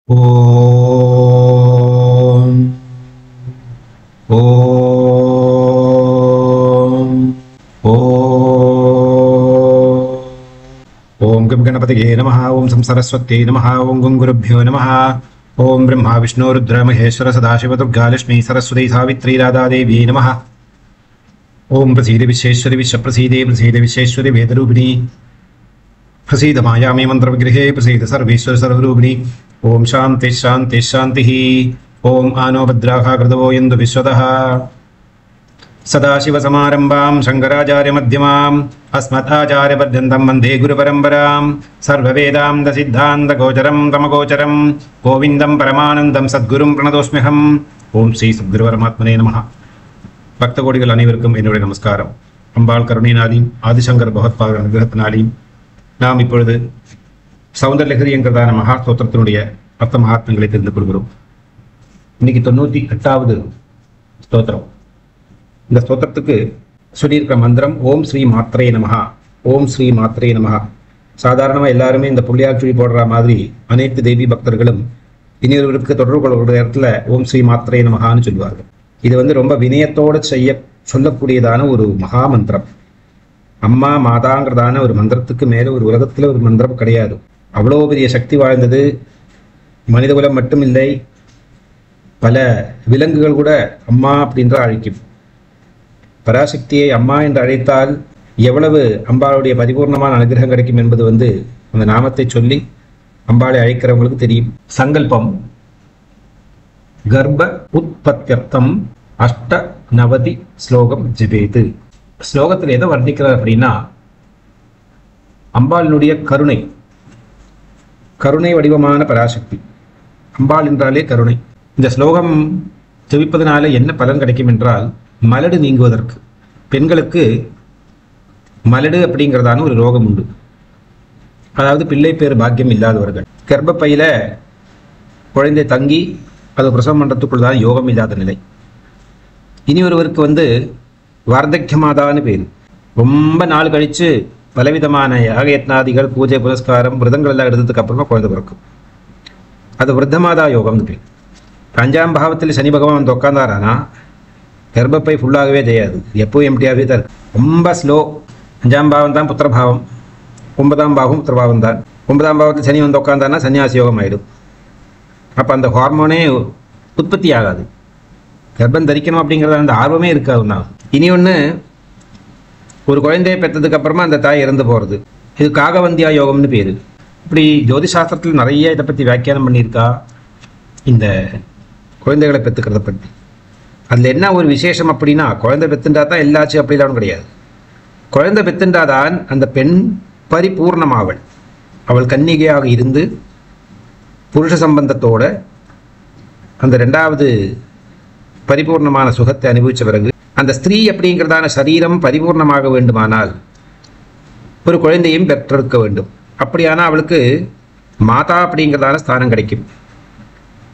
ஓம் ஓம் ஓம் come கணபதியே நமः. ஓம் some சரஸ்வத்யை நமः. ஓம் கும் குருभ्यो நமः. ஓம் பிரம்மா விஷ்ணு ருத்ர மகேஸ்வர சதாசிவ துர்கா லட்சுமி சரஸ்வதி சாவித்ரி ராதா தேவியே நமः. ஓம் பிரசீத விஸ்வேஸ்வரி விஸ்வப்ரசீதே பிரசீத விஸ்வேஸ்வரி வேதரூபிணி प्रसीद मायामी मंत्र विग्रहे प्रसीद सर्वेश्वर सर्वरूपिणी. ओम शांति शांति शांति. ओम आनो भद्राः कृतवो यन्तु विश्वतः. सदाशिव समारंभां शंकराचार्य मध्यमाम् अस्मदाचार्य पर्यन्तं वन्दे गुरुपरम्परां. सर्ववेदान्त सिद्धान्त गोचरं तमगोचरं गोविन्दं परमानन्दं सद्गुरुं प्रणतोऽस्म्यहम्. ओम श्री सद्गुरु परमात्मने नमः. பக்த கோடிகள் அனைவருக்கும் என்னுடைய நமஸ்காரம். அம்பாள் கருணையினாலையும் ஆதிசங்கர் பகவத்பாதர் அனுகிரகத்தினாலையும் நாம் இப்பொழுது சௌந்தரலஹரி என்கிறதான மகா ஸ்தோத்திரத்தினுடைய அர்த்த மகாத்மங்களை தெரிந்து கொள்கிறோம். இன்னைக்கு 98வது ஸ்தோத்திரம். இந்த ஸ்தோத்திரத்துக்கு சொல்லியிருக்கிற மந்திரம் ஓம் ஸ்ரீ மாத்ரே நமஹா. ஓம் ஸ்ரீ மாத்ரே நமஹா. சாதாரணமாக எல்லாருமே இந்த புள்ளியார் சுழி போடுற மாதிரி அனைத்து தேவி பக்தர்களும் இனியொருவருக்கு தொடர்பு கொள்கிற இடத்துல ஓம் ஸ்ரீ மாத்ரே நமஹான்னு சொல்லுவார்கள். இது ரொம்ப வினயத்தோடு சொல்லக்கூடியதான ஒரு மகா மந்திரம். அம்மா மாதாங்கிறதான ஒரு மந்திரத்துக்கு மேலே ஒரு உலகத்தில் ஒரு மந்திரம் கிடையாது. அவ்வளோ பெரிய சக்தி வாழ்ந்தது. மனிதகுலம் மட்டும் இல்லை, பல விலங்குகள் கூட அம்மா அப்படின்ற அழைக்கும். பராசக்தியை அம்மா என்று அழைத்தால் எவ்வளவு அம்பாளுடைய பரிபூர்ணமான அனுகிரகம் கிடைக்கும் என்பது அந்த நாமத்தை சொல்லி அம்பாளை அழைக்கிறவங்களுக்கு தெரியும். சங்கல்பம் கர்ப்ப உற்பத்தியர்த்தம் 890 ஸ்லோகம் ஜெபேது. ஸ்லோகத்தில் எதை வர்ணிக்கிறார் அப்படின்னா, அம்பாளினுடைய கருணை வடிவமான பராசக்தி. அம்பாள் என்றாலே கருணை. இந்த ஸ்லோகம் ஜெபிப்பதனால என்ன பலன் கிடைக்கும் என்றால், மலடு நீங்குவதற்கு. பெண்களுக்கு மலடு அப்படிங்கிறதான ஒரு ரோகம் உண்டு. அதாவது பிள்ளை பேர் பாக்கியம் இல்லாதவர்கள், கர்ப்பப்பையில குழந்தை தங்கி அது பிரசவம் பண்ணுறதுக்குள் தான் யோகம் இல்லாத நிலை. இனி ஒருவருக்கு வார்த்தக்கியமாதான்னு பேர். ரொம்ப நாள் கழித்து பலவிதமான யாகயத்னாதிகள் பூஜை புனஸ்காரம் விரதங்கள் எல்லாம் எடுத்ததுக்கு அப்புறமா குழந்தை பிறக்கும். அது விருத்தமாதா யோகம்னு பேர். 5ஆம் பாவத்தில் சனி பகவான் உட்காந்தாரானா கர்ப்பப்பை ஃபுல்லாகவே செய்யாது, எப்போவும் எம்டியாகவே தான் இருக்கு. ரொம்ப ஸ்லோ. 5ஆம் பாவம் தான் புத்திரபாவம், 9ஆம் பாவம் புத்திரபாவம் தான். 9ஆம் பாவத்தில் சனி உட்காந்தாருன்னா சன்னியாசி யோகம் ஆகிடும். அப்போ அந்த ஹார்மோனே உற்பத்தி ஆகாது. கர்ப்பம் தரிக்கணும் அப்படிங்கிறத அந்த ஆர்வமே இருக்காதுன்னா. இனி ஒன்று, ஒரு குழந்தையை பெற்றதுக்கு அப்புறமா அந்த தாய் இறந்து போகிறது. இது காகவந்தியா யோகம்னு பேர். இப்படி ஜோதிஷாஸ்திரத்தில் நிறைய இதை பற்றி வியாக்கியானம் பண்ணியிருக்கா, இந்த குழந்தைகளை பெற்றுக்கிறத பற்றி. அதில் என்ன ஒரு விசேஷம் அப்படின்னா, குழந்தை பெற்றுண்டா தான் எல்லாச்சும் அப்படிலாம் கிடையாது. குழந்தை பெற்றுண்டாதான் அந்த பெண் பரிபூர்ணமாவள். அவள் கன்னிகையாக இருந்து புருஷ சம்பந்தத்தோட அந்த 2வது பரிபூர்ணமான சுகத்தை அனுபவித்த பிறகு அந்த ஸ்திரீ அப்படிங்கிறதான சரீரம் பரிபூர்ணமாக வேண்டுமானால் ஒரு குழந்தையும் பெற்றெடுக்க வேண்டும். அப்படியானால் அவளுக்கு மாதா அப்படிங்கிறதான ஸ்தானம் கிடைக்கும்.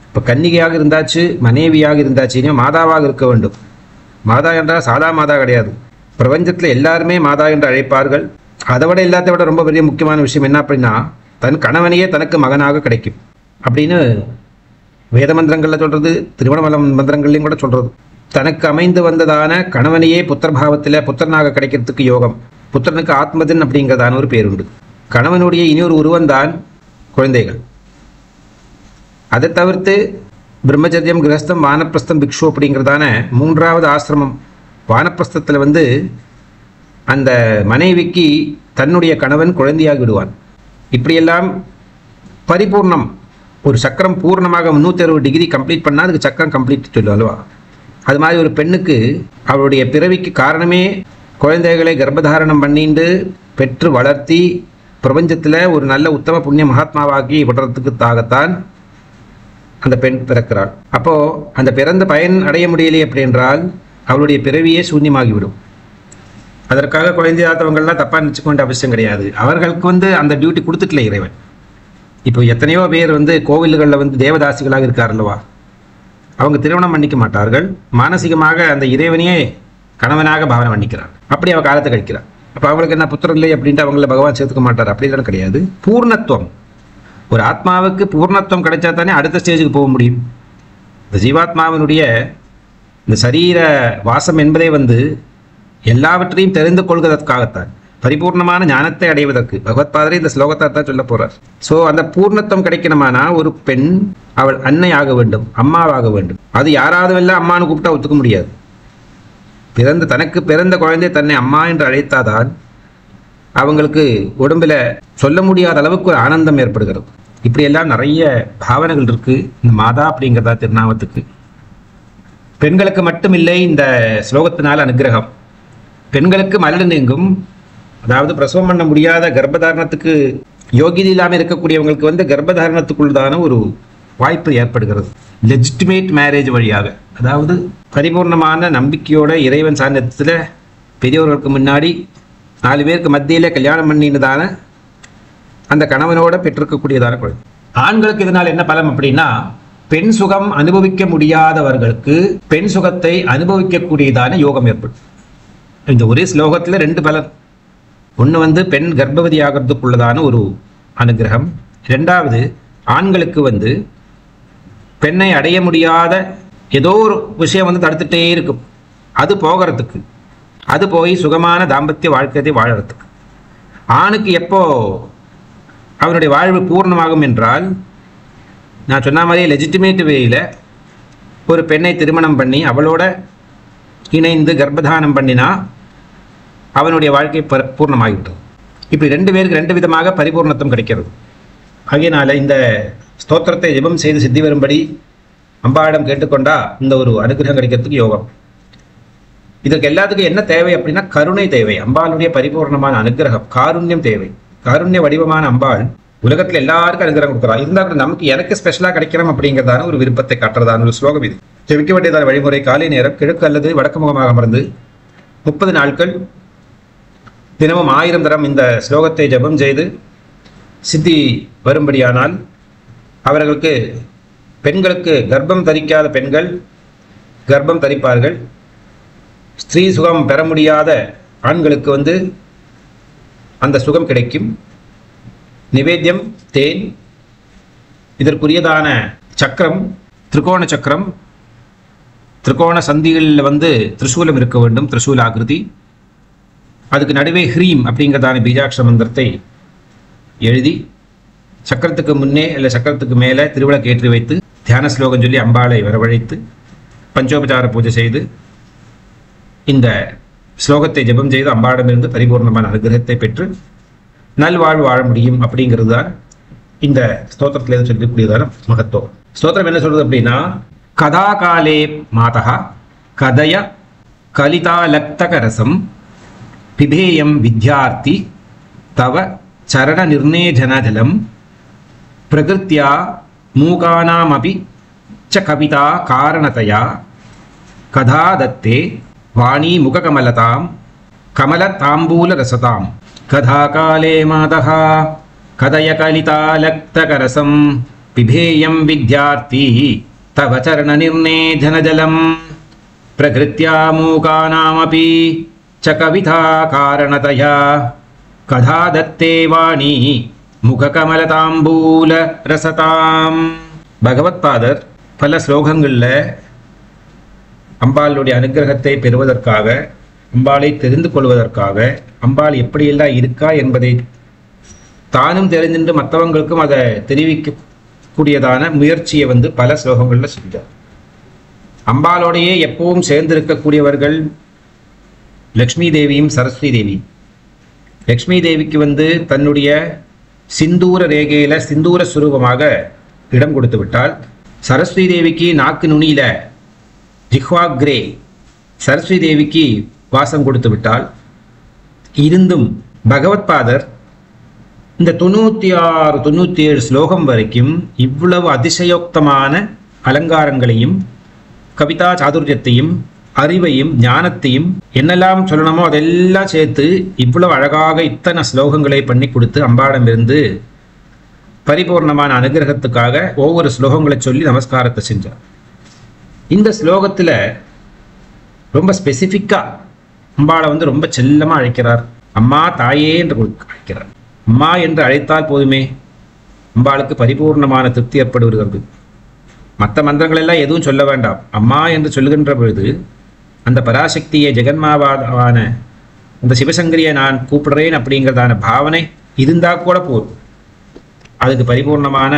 இப்போ கன்னிகையாக இருந்தாச்சு, மனைவியாக இருந்தாச்சுன்னா மாதாவாக இருக்க வேண்டும். மாதா என்றால் சாதா மாதா கிடையாது. பிரபஞ்சத்தில் எல்லாருமே மாதா என்று அழைப்பார்கள். அதை விட எல்லாத்த விட ரொம்ப பெரிய முக்கியமான விஷயம் என்ன அப்படின்னா, தன் கணவனையே தனக்கு மகனாக கிடைக்கும் அப்படின்னு வேத மந்திரங்களில் சொல்கிறது, திருமண மந்திரங்கள்லையும் கூட சொல்கிறது. தனக்கு அமைந்து வந்ததான கணவனையே புத்திரபாவத்தில் புத்திரனாக கிடைக்கிறதுக்கு யோகம். புத்திரனுக்கு ஆத்மதன் அப்படிங்கிறதான ஒரு பேர் உண்டு. கணவனுடைய இனியொரு உருவந்தான் குழந்தைகள். அதை தவிர்த்து பிரம்மச்சரியம், கிரகஸ்தம், வானப்பிரஸ்தம், பிக்ஷு அப்படிங்கிறதான 3வது ஆசிரமம். வானப்பிரஸ்தத்தில் அந்த மனைவிக்கு தன்னுடைய கணவன் குழந்தையாகி விடுவான். இப்படியெல்லாம் பரிபூர்ணம். ஒரு சக்கரம் பூர்ணமாக 360 டிகிரி கம்ப்ளீட் பண்ணால் அதுக்கு சக்கரம் கம்ப்ளீட் சொல்லுவா. அது மாதிரி ஒரு பெண்ணுக்கு அவளுடைய பிறவிக்கு காரணமே குழந்தைகளை கர்ப்பதாரணம் பண்ணிட்டு பெற்று வளர்த்தி பிரபஞ்சத்தில் ஒரு நல்ல உத்தம புண்ணிய மகாத்மாவாக்கி விடுறதுக்குத்தாகத்தான் அந்த பெண் பிறக்கிறாள். அப்போது அந்த பிறந்த பயன் அடைய முடியலையே அப்படி என்றால் அவளுடைய பிறவியே சூன்யமாகிவிடும். அதற்காக குழந்தையாத்தவங்கள்லாம் தப்பாக நினச்சிக்க வேண்டிய அவசியம் கிடையாது. அவர்களுக்கு அந்த டியூட்டி கொடுத்துக்கல இறைவன். இப்போ எத்தனையோ பேர் கோவில்களில் தேவதாசிகளாக இருக்காருல்லவா, அவங்க திருமணம் பண்ணிக்க மாட்டார்கள். மானசீகமாக அந்த இறைவனையே கணவனாக பாவனை பண்ணிக்கிறார். அப்படி அவள் காலத்தை கழிக்கிறார். அப்போ அவங்களுக்கு என்ன புத்திரம் இல்லை அப்படின்ட்டு அவங்கள பகவான் சேர்த்துக்க மாட்டார் அப்படிலாம் கிடையாது. பூர்ணத்துவம், ஒரு ஆத்மாவுக்கு பூர்ணத்துவம் கிடைச்சா தானே அடுத்த ஸ்டேஜுக்கு போக முடியும். இந்த ஜீவாத்மாவினுடைய இந்த சரீர வாசம் என்பதே எல்லாவற்றையும் தெரிந்து கொள்வதற்காகத்தான், பரிபூர்ணமான ஞானத்தை அடைவதற்கு. பகவத்பாதரே இந்த ஸ்லோகத்தை தான் சொல்ல போறார். ஸோ அந்த பூர்ணத்துவம் கிடைக்கணுமானா ஒரு பெண் அவள் அன்னை ஆக வேண்டும், அம்மாவாக வேண்டும். அது யாராவது எல்லாம் அம்மானு கூப்பிட்டா ஒத்துக்க முடியாது. தனக்கு பிறந்த குழந்தை தன்னை அம்மா என்று அழைத்தாதான் அவங்களுக்கு உடம்புல சொல்ல முடியாத அளவுக்கு ஒரு ஆனந்தம் ஏற்படுகிறது. இப்படியெல்லாம் நிறைய பாவனைகள் இருக்கு இந்த மாதா அப்படிங்கிறதா திருநாமத்துக்கு. பெண்களுக்கு மட்டுமில்லை இந்த ஸ்லோகத்தினால் அனுகிரகம். பெண்களுக்கு மலடு நீங்கும், அதாவது பிரசவம் பண்ண முடியாத கர்ப்பதாரணத்துக்கு யோகியதை இல்லாமல் இருக்கக்கூடியவங்களுக்கு கர்ப்பதாரணத்துக்குள்ளான ஒரு வாய்ப்பு ஏற்படுகிறது. லெஜிட்டிமேட் மேரேஜ் வழியாக, அதாவது பரிபூர்ணமான நம்பிக்கையோட இறைவன் சாநித்தியத்தில் பெரியவர்களுக்கு முன்னாடி 4 பேருக்கு மத்தியில் கல்யாணம் பண்ணினதான அந்த கணவனோட பெற்றிருக்கக்கூடியதான குழந்தை. ஆண்களுக்கு இதனால் என்ன பலம் அப்படின்னா, பெண் சுகம் அனுபவிக்க முடியாதவர்களுக்கு பெண் சுகத்தை அனுபவிக்கக்கூடியதான யோகம் ஏற்படும். இந்த ஒரே ஸ்லோகத்தில் 2 பலன். ஒன்று பெண் கர்ப்பவதி ஆகிறதுக்குள்ளதான ஒரு அனுகிரகம். 2வது ஆண்களுக்கு பெண்ணை அடைய முடியாத ஏதோ ஒரு விஷயம் தடுத்துட்டே இருக்கும், அது போகிறதுக்கு, அது போய் சுகமான தாம்பத்திய வாழ்க்கையை வாழறதுக்கு. ஆணுக்கு எப்போ அவனுடைய வாழ்வு பூர்ணமாகும் என்றால், நான் சொன்ன மாதிரியே லெஜிட்டிமேட் வேயில் ஒரு பெண்ணை திருமணம் பண்ணி அவளோட இணைந்து கர்ப்பதானம் பண்ணினா அவனுடைய வாழ்க்கை பூர்ணமாகிவிட்டது. இப்படி 2 பேருக்கு 2 விதமாக பரிபூர்ணத்துவம் கிடைக்கிறது. ஆகையினால இந்த ஸ்தோத்திரத்தை ஜெபம் செய்து சித்தி வரும்படி அம்பாளிடம் கேட்டுக்கொண்டா இந்த ஒரு அனுகிரகம் கிடைக்கிறதுக்கு யோகம். இதற்கு எல்லாத்துக்கும் என்ன தேவை அப்படின்னா கருணை தேவை. அம்பாளுடைய பரிபூர்ணமான அனுகிரகம், காருண்யம் தேவை. காருண்ய வடிவமான அம்பாள் உலகத்தில் எல்லாருக்கும் அனுகிரகம் கொடுக்குறா. இருந்தாலும் நமக்கு எனக்கு ஸ்பெஷலாக கிடைக்கிறோம் அப்படிங்கிறதான ஒரு விருப்பத்தை காட்டுறதான ஒரு ஸ்லோகம் இது. ஜெபிக்க வேண்டியதான வழிமுறை: காலை நேரம் கிழக்கு அல்லது வடக்கு முகமாக அமர்ந்து 30 நாட்கள் தினமும் 1000 தரம் இந்த ஸ்லோகத்தை ஜபம் செய்து சித்தி வரும்படியானால் அவர்களுக்கு, பெண்களுக்கு கர்ப்பம் தரிக்காத பெண்கள் கர்ப்பம் தரிப்பார்கள். ஸ்திரீ சுகம் பெற முடியாத ஆண்களுக்கு அந்த சுகம் கிடைக்கும். நிவேத்தியம் தேன், இதற்குரியதான சக்கரம் திரிகோண சக்கரம், திரிகோண சந்திகளில் திரிசூலம் இருக்க வேண்டும், திரிசூல ஆகிருதி. அதுக்கு நடுவே ஹ்ரீம் அப்படிங்கிறதான பீஜாட்சர மந்திரத்தை எழுதி சக்கரத்துக்கு முன்னே இல்லை சக்கரத்துக்கு மேலே திருவிளக்கு ஏற்றி வைத்து தியான ஸ்லோகம் சொல்லி அம்பாளை வரவழைத்து பஞ்சோபச்சார பூஜை செய்து இந்த ஸ்லோகத்தை ஜெபம் செய்து அம்பாளிடமிருந்து பரிபூர்ணமான அனுகிரகத்தை பெற்று நல்வாழ்வு வாழ முடியும். அப்படிங்கிறது தான் இந்த ஸ்தோத்திரத்தில் சொல்லக்கூடியதான மகத்துவம். ஸ்தோத்திரம் என்ன சொல்றது அப்படின்னா, கதா காலே மாதா கதய கலிதாலக்தகரசம் பிபேயம் வித்யார்த்தி தவ சரண நிர்ணேஜனஜலம் பிரகிருத்யா மூகானாமபி ச கவிதா காரணதயா கதா தத்தே வாணி முககமலதாம் கமலதாம்பூல ரசதாம். கதா காலே மாதः கதய கலிதாலக்தகரசம் பிபேயம் வித்யார்த்தி தவ சரண நிர்ணேஜனஜலம் பிரகிருத்யா மூகானாமபி ச கவிதா காரணதயா கதா தத்தே வாணி முககமலதாம்பூல ரசதாம். பகவத்பாதர் பல ஸ்லோகங்களில் அம்பாளுடைய அனுகிரகத்தை பெறுவதற்காக, அம்பாளை தெரிந்து கொள்வதற்காக, அம்பாள் எப்படியெல்லாம் இருக்கா என்பதை தானும் தெரிஞ்சின்று மற்றவங்களுக்கும் அதை தெரிவிக்கக்கூடியதான முயற்சியை பல ஸ்லோகங்களில் செஞ்சார். அம்பாளோடையே எப்பவும் சேர்ந்திருக்கக்கூடியவர்கள் லக்ஷ்மி தேவியும் சரஸ்வதி தேவியும். லக்ஷ்மி தேவிக்கு தன்னுடைய சிந்தூர ரேகையில சிந்தூர சுரூபமாக இடம் கொடுத்து விட்டால், சரஸ்வதி தேவிக்கு நாக்கு நுனியில ஜிஹ்வாக்ரே சரஸ்வதி தேவிக்கு வாசம் கொடுத்து விட்டால், இருந்தும் பகவத்பாதர் இந்த 96 97 ஸ்லோகம் வரைக்கும் இவ்வளவு அதிசயோக்தமான அலங்காரங்களையும் கவிதா சாதுர்யத்தையும் அறிவையும் ஞானத்தையும் என்னெல்லாம் சொல்லணுமோ அதெல்லாம் சேர்த்து இவ்வளவு அழகாக இத்தனை ஸ்லோகங்களை பண்ணி கொடுத்து அம்பாடமிருந்து பரிபூர்ணமான அனுகிரகத்துக்காக ஒவ்வொரு ஸ்லோகங்களை சொல்லி நமஸ்காரத்தை செஞ்சார். இந்த ஸ்லோகத்தில் ரொம்ப ஸ்பெசிஃபிக்காக அம்பாளை ரொம்ப செல்லமாக அழைக்கிறார். அம்மா தாயே என்று அழைக்கிறார். அம்மா என்று அழைத்தால் போதுமே, அம்பாளுக்கு பரிபூர்ணமான திருப்தி ஏற்படுகிறது. மற்ற மந்திரங்கள் எல்லாம் எதுவும் சொல்ல வேண்டாம். அம்மா என்று சொல்லுகின்ற பொழுது அந்த பராசக்தியை ஜெகன்மாவான அந்த சிவசங்கரியை நான் கூப்பிடுறேன் அப்படிங்கிறதான பாவனை இருந்தால் கூட போதும், அதுக்கு பரிபூர்ணமான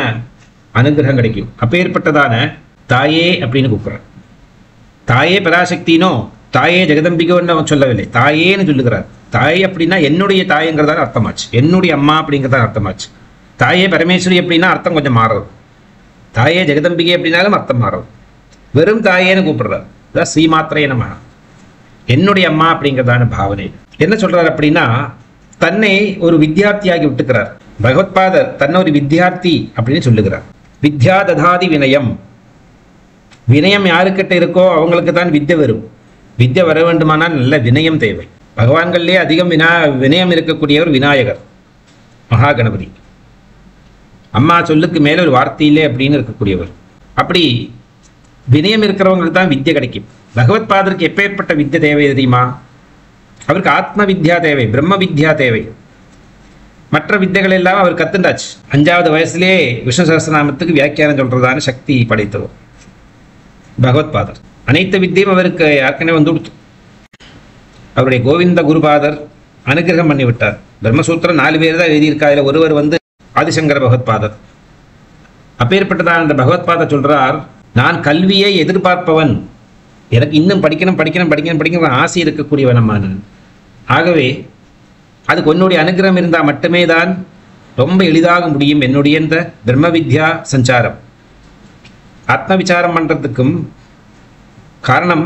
அனுகிரகம் கிடைக்கும். அப்பேற்பட்டதான தாயே அப்படின்னு கூப்பிடுறார். தாயே பராசக்தினோ தாயே ஜெகதம்பிகோன்னு அவன் சொல்லவில்லை, தாயேன்னு சொல்லுகிறார். தாய் அப்படின்னா என்னுடைய தாய்ங்கிறதான அர்த்தமாச்சு, என்னுடைய அம்மா அப்படிங்கிறதான அர்த்தமாச்சு. தாயே பரமேஸ்வரி அப்படின்னா அர்த்தம் கொஞ்சம் மாறும். தாயே ஜெகதம்பிகை அப்படின்னாலும் அர்த்தம் மாறும். வெறும் தாயேன்னு கூப்பிடுறார். அதான் ஸ்ரீமாத்திரைய நமஹ, என்னுடைய அம்மா அப்படிங்கிறதான பாவனை. என்ன சொல்றார் அப்படின்னா தன்னை ஒரு வித்தியார்த்தியாகி விட்டுக்கிறார். பகவத்பாதர் தன்னை ஒரு வித்தியார்த்தி அப்படின்னு சொல்லுகிறார். வித்யா ததாதி வினயம், வினயம் யாருக்கிட்ட இருக்கோ அவங்களுக்கு தான் வித்யை வரும். வித்யை வர வேண்டுமானால் நல்ல வினயம் தேவை. பகவான்கள்லேயே அதிகம் வினயம் இருக்கக்கூடியவர் விநாயகர், மகா கணபதி. அம்மா சொல்லுக்கு மேல ஒரு வார்த்தையிலே அப்படின்னு இருக்கக்கூடியவர். அப்படி வினயம் இருக்கிறவங்களுக்கு தான் வித்யை கிடைக்கும். பகவத்பாதருக்கு எப்பேற்பட்ட வித்யை தேவை தெரியுமா? அவருக்கு ஆத்ம வித்யா தேவை, பிரம்ம வித்யா தேவை. மற்ற வித்தைகள் எல்லாம் அவர் கத்துண்டாச்சு. 5வது வயசுலேயே விஷ்ணு சஹஸ்ரநாமத்துக்கு வியாக்கியானம் சொல்றதான சக்தி படைத்தவர் பகவத்பாதர். அனைத்து வித்தியும் அவருக்கு ஏற்கனவே வந்து கொடுத்து அவருடைய கோவிந்த குருபாதர் அனுகிரகம் பண்ணிவிட்டார். பிரம்மசூத்திரம் 4 பேர் தான் எழுதியிருக்கா. அதில் ஒருவர் வந்து ஆதிசங்கர பகவத்பாதர். அப்பேற்பட்டதான் அந்த பகவத்பாதர் சொல்றார், நான் கல்வியை எதிர்பார்ப்பவன், எனக்கு இன்னும் படிக்கணும் படிக்கணும் படிக்கணும் படிக்கணும் ஆசை இருக்கக்கூடியவன் அம்மா நான். ஆகவே அதுக்கு உன்னுடைய அனுகிரகம் இருந்தால் மட்டுமே தான் ரொம்ப எளிதாக முடியும் என்னுடைய இந்த பிரம்ம வித்யா சஞ்சாரம். ஆத்ம விசாரம் பண்ணுறதுக்கும் காரணம்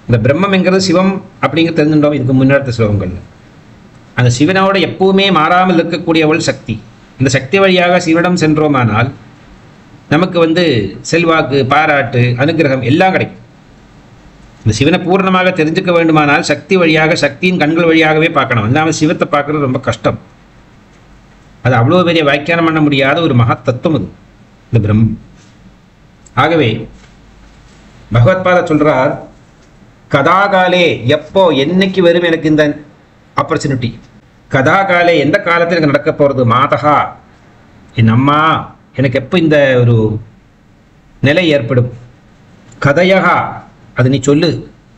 இந்த பிரம்மம்ங்கிறது சிவம் அப்படிங்கிற தெரிஞ்சுட்டோம் இதுக்கு முன்னெடுத்த ஸ்லோகங்கள். அந்த சிவனோட எப்பவுமே மாறாமல் இருக்கக்கூடியவள் சக்தி. இந்த சக்தி வழியாக சிவனிடம் சென்றோமானால் நமக்கு வந்து செல்வாக்கு, பாராட்டு, அனுகிரகம் எல்லாம் கிடைக்கும். இந்த சிவனை பூர்ணமாக தெரிஞ்சுக்க வேண்டுமானால் சக்தி வழியாக, சக்தியின் கண்கள் வழியாகவே பார்க்கணும். இல்லாமல் சிவத்தை பார்க்கறது ரொம்ப கஷ்டம். அது அவ்வளோ பெரிய வியாக்கியானம் பண்ண முடியாத ஒரு மகா தத்துவம் அது இந்த பிரம்மம். ஆகவே பகவத்பாத சொல்றார், கதாகாலே, எப்போ என்னைக்கு வரும் எனக்கு இந்த ஆப்பர்ச்சுனிட்டி? கதாகாலே, எந்த காலத்தில் எனக்கு நடக்க போகிறது? மாதகா, என் அம்மா, எனக்கு எப்போ இந்த ஒரு நிலை ஏற்படும்? கதையகா, அது நீ சொல்லு,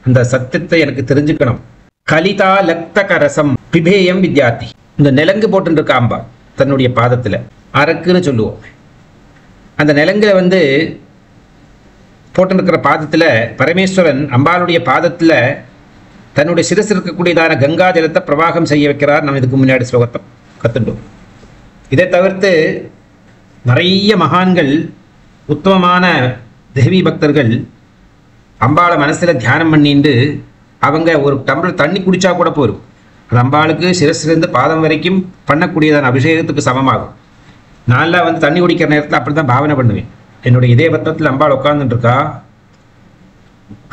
அந்த சத்தியத்தை எனக்கு தெரிஞ்சுக்கணும். கலிதா லக்தக ரசம் பிபேயம் வித்யார்த்தி, இந்த நிலங்கு போட்டுருக்கா அம்பா தன்னுடைய பாதத்தில், அரக்குன்னு சொல்லுவோம். அந்த நிலங்குல வந்து போட்டுருக்கிற பாதத்தில் பரமேஸ்வரன் அம்பாளுடைய பாதத்தில் தன்னுடைய சிரசு இருக்கக்கூடியதான கங்கா ஜலத்தை பிரவாகம் செய்ய வைக்கிறார். நம்ம இதுக்கு முன்னாடி ஸ்லோகத்தை கத்துட்டோம். இதை தவிர்த்து நிறைய மகான்கள், உத்தமமான தேவி பக்தர்கள் அம்பாளை மனசில் தியானம் பண்ணிட்டு அவங்க ஒரு டம்ளர் தண்ணி குடிச்சா கூட போரும். அது அம்பாளுக்கு சிரசிலிருந்து பாதம் வரைக்கும் பண்ணக்கூடியதான அபிஷேகத்துக்கு சமமாகும். நான்லாம் வந்து தண்ணி குடிக்கிற நேரத்தில் அப்படி தான் பாவனை பண்ணுவேன். என்னுடைய இதே பத்திரத்தில் அம்பாள் உட்காந்துட்டு இருக்கா.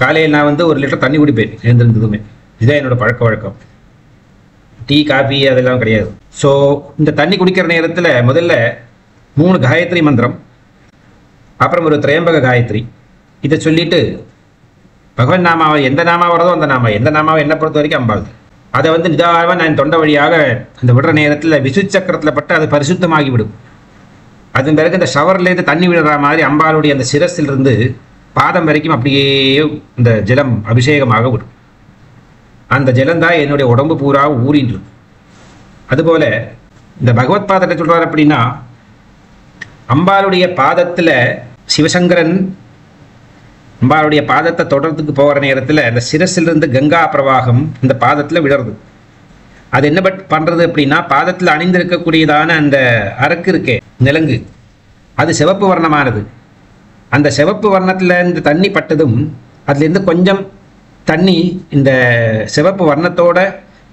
காலையில் நான் வந்து 1 லிட்டர் தண்ணி குடிப்பேன் எழுந்திருந்ததுமே. இதுதான் என்னோட பழக்க வழக்கம். டீ, காஃபி அதெல்லாம் கிடையாது. ஸோ இந்த தண்ணி குடிக்கிற நேரத்தில் முதல்ல 3 காயத்ரி மந்திரம், அப்புறம் ஒரு திரையம்பக காயத்ரி, இதை சொல்லிட்டு பகவன் நாமாவை, எந்த நாமா வரதோ அந்த நாமா, எந்த நாமாவை என்ன பொறுத்த வரைக்கும் அம்பாள், அதை வந்து நிதானமாக நான் தொண்டை வழியாக அந்த விடுற நேரத்தில் விசுத் சக்கரத்தில் பட்டு அது பரிசுத்தமாகி விடும். அதன் பிறகு இந்த ஷவர்லேருந்து தண்ணி விடுற மாதிரி அம்பாளுடைய அந்த சிரசிலிருந்து பாதம் வரைக்கும் அப்படியே இந்த ஜலம் அபிஷேகமாக விடும். அந்த ஜலந்தான் என்னுடைய உடம்பு பூரா ஊறின்று. அதுபோல இந்த பகவத்பாதத்தை சொல்றார் அப்படின்னா, அம்பாளுடைய பாதத்தில் சிவசங்கரன் அம்பாளுடைய பாதத்தை தொடர்றதுக்கு போகிற நேரத்தில் அந்த சிரசிலிருந்து கங்கா பிரவாகம் இந்த பாதத்தில் விடுறது. அது என்ன பண்ணுறது அப்படின்னா, பாதத்தில் அணிந்திருக்கக்கூடியதான அந்த அரக்கு இருக்கே நிலங்கு, அது சிவப்பு வர்ணமானது. அந்த சிவப்பு வர்ணத்தில் இந்த தண்ணி பட்டதும் அதுலேருந்து கொஞ்சம் தண்ணி இந்த சிவப்பு வர்ணத்தோட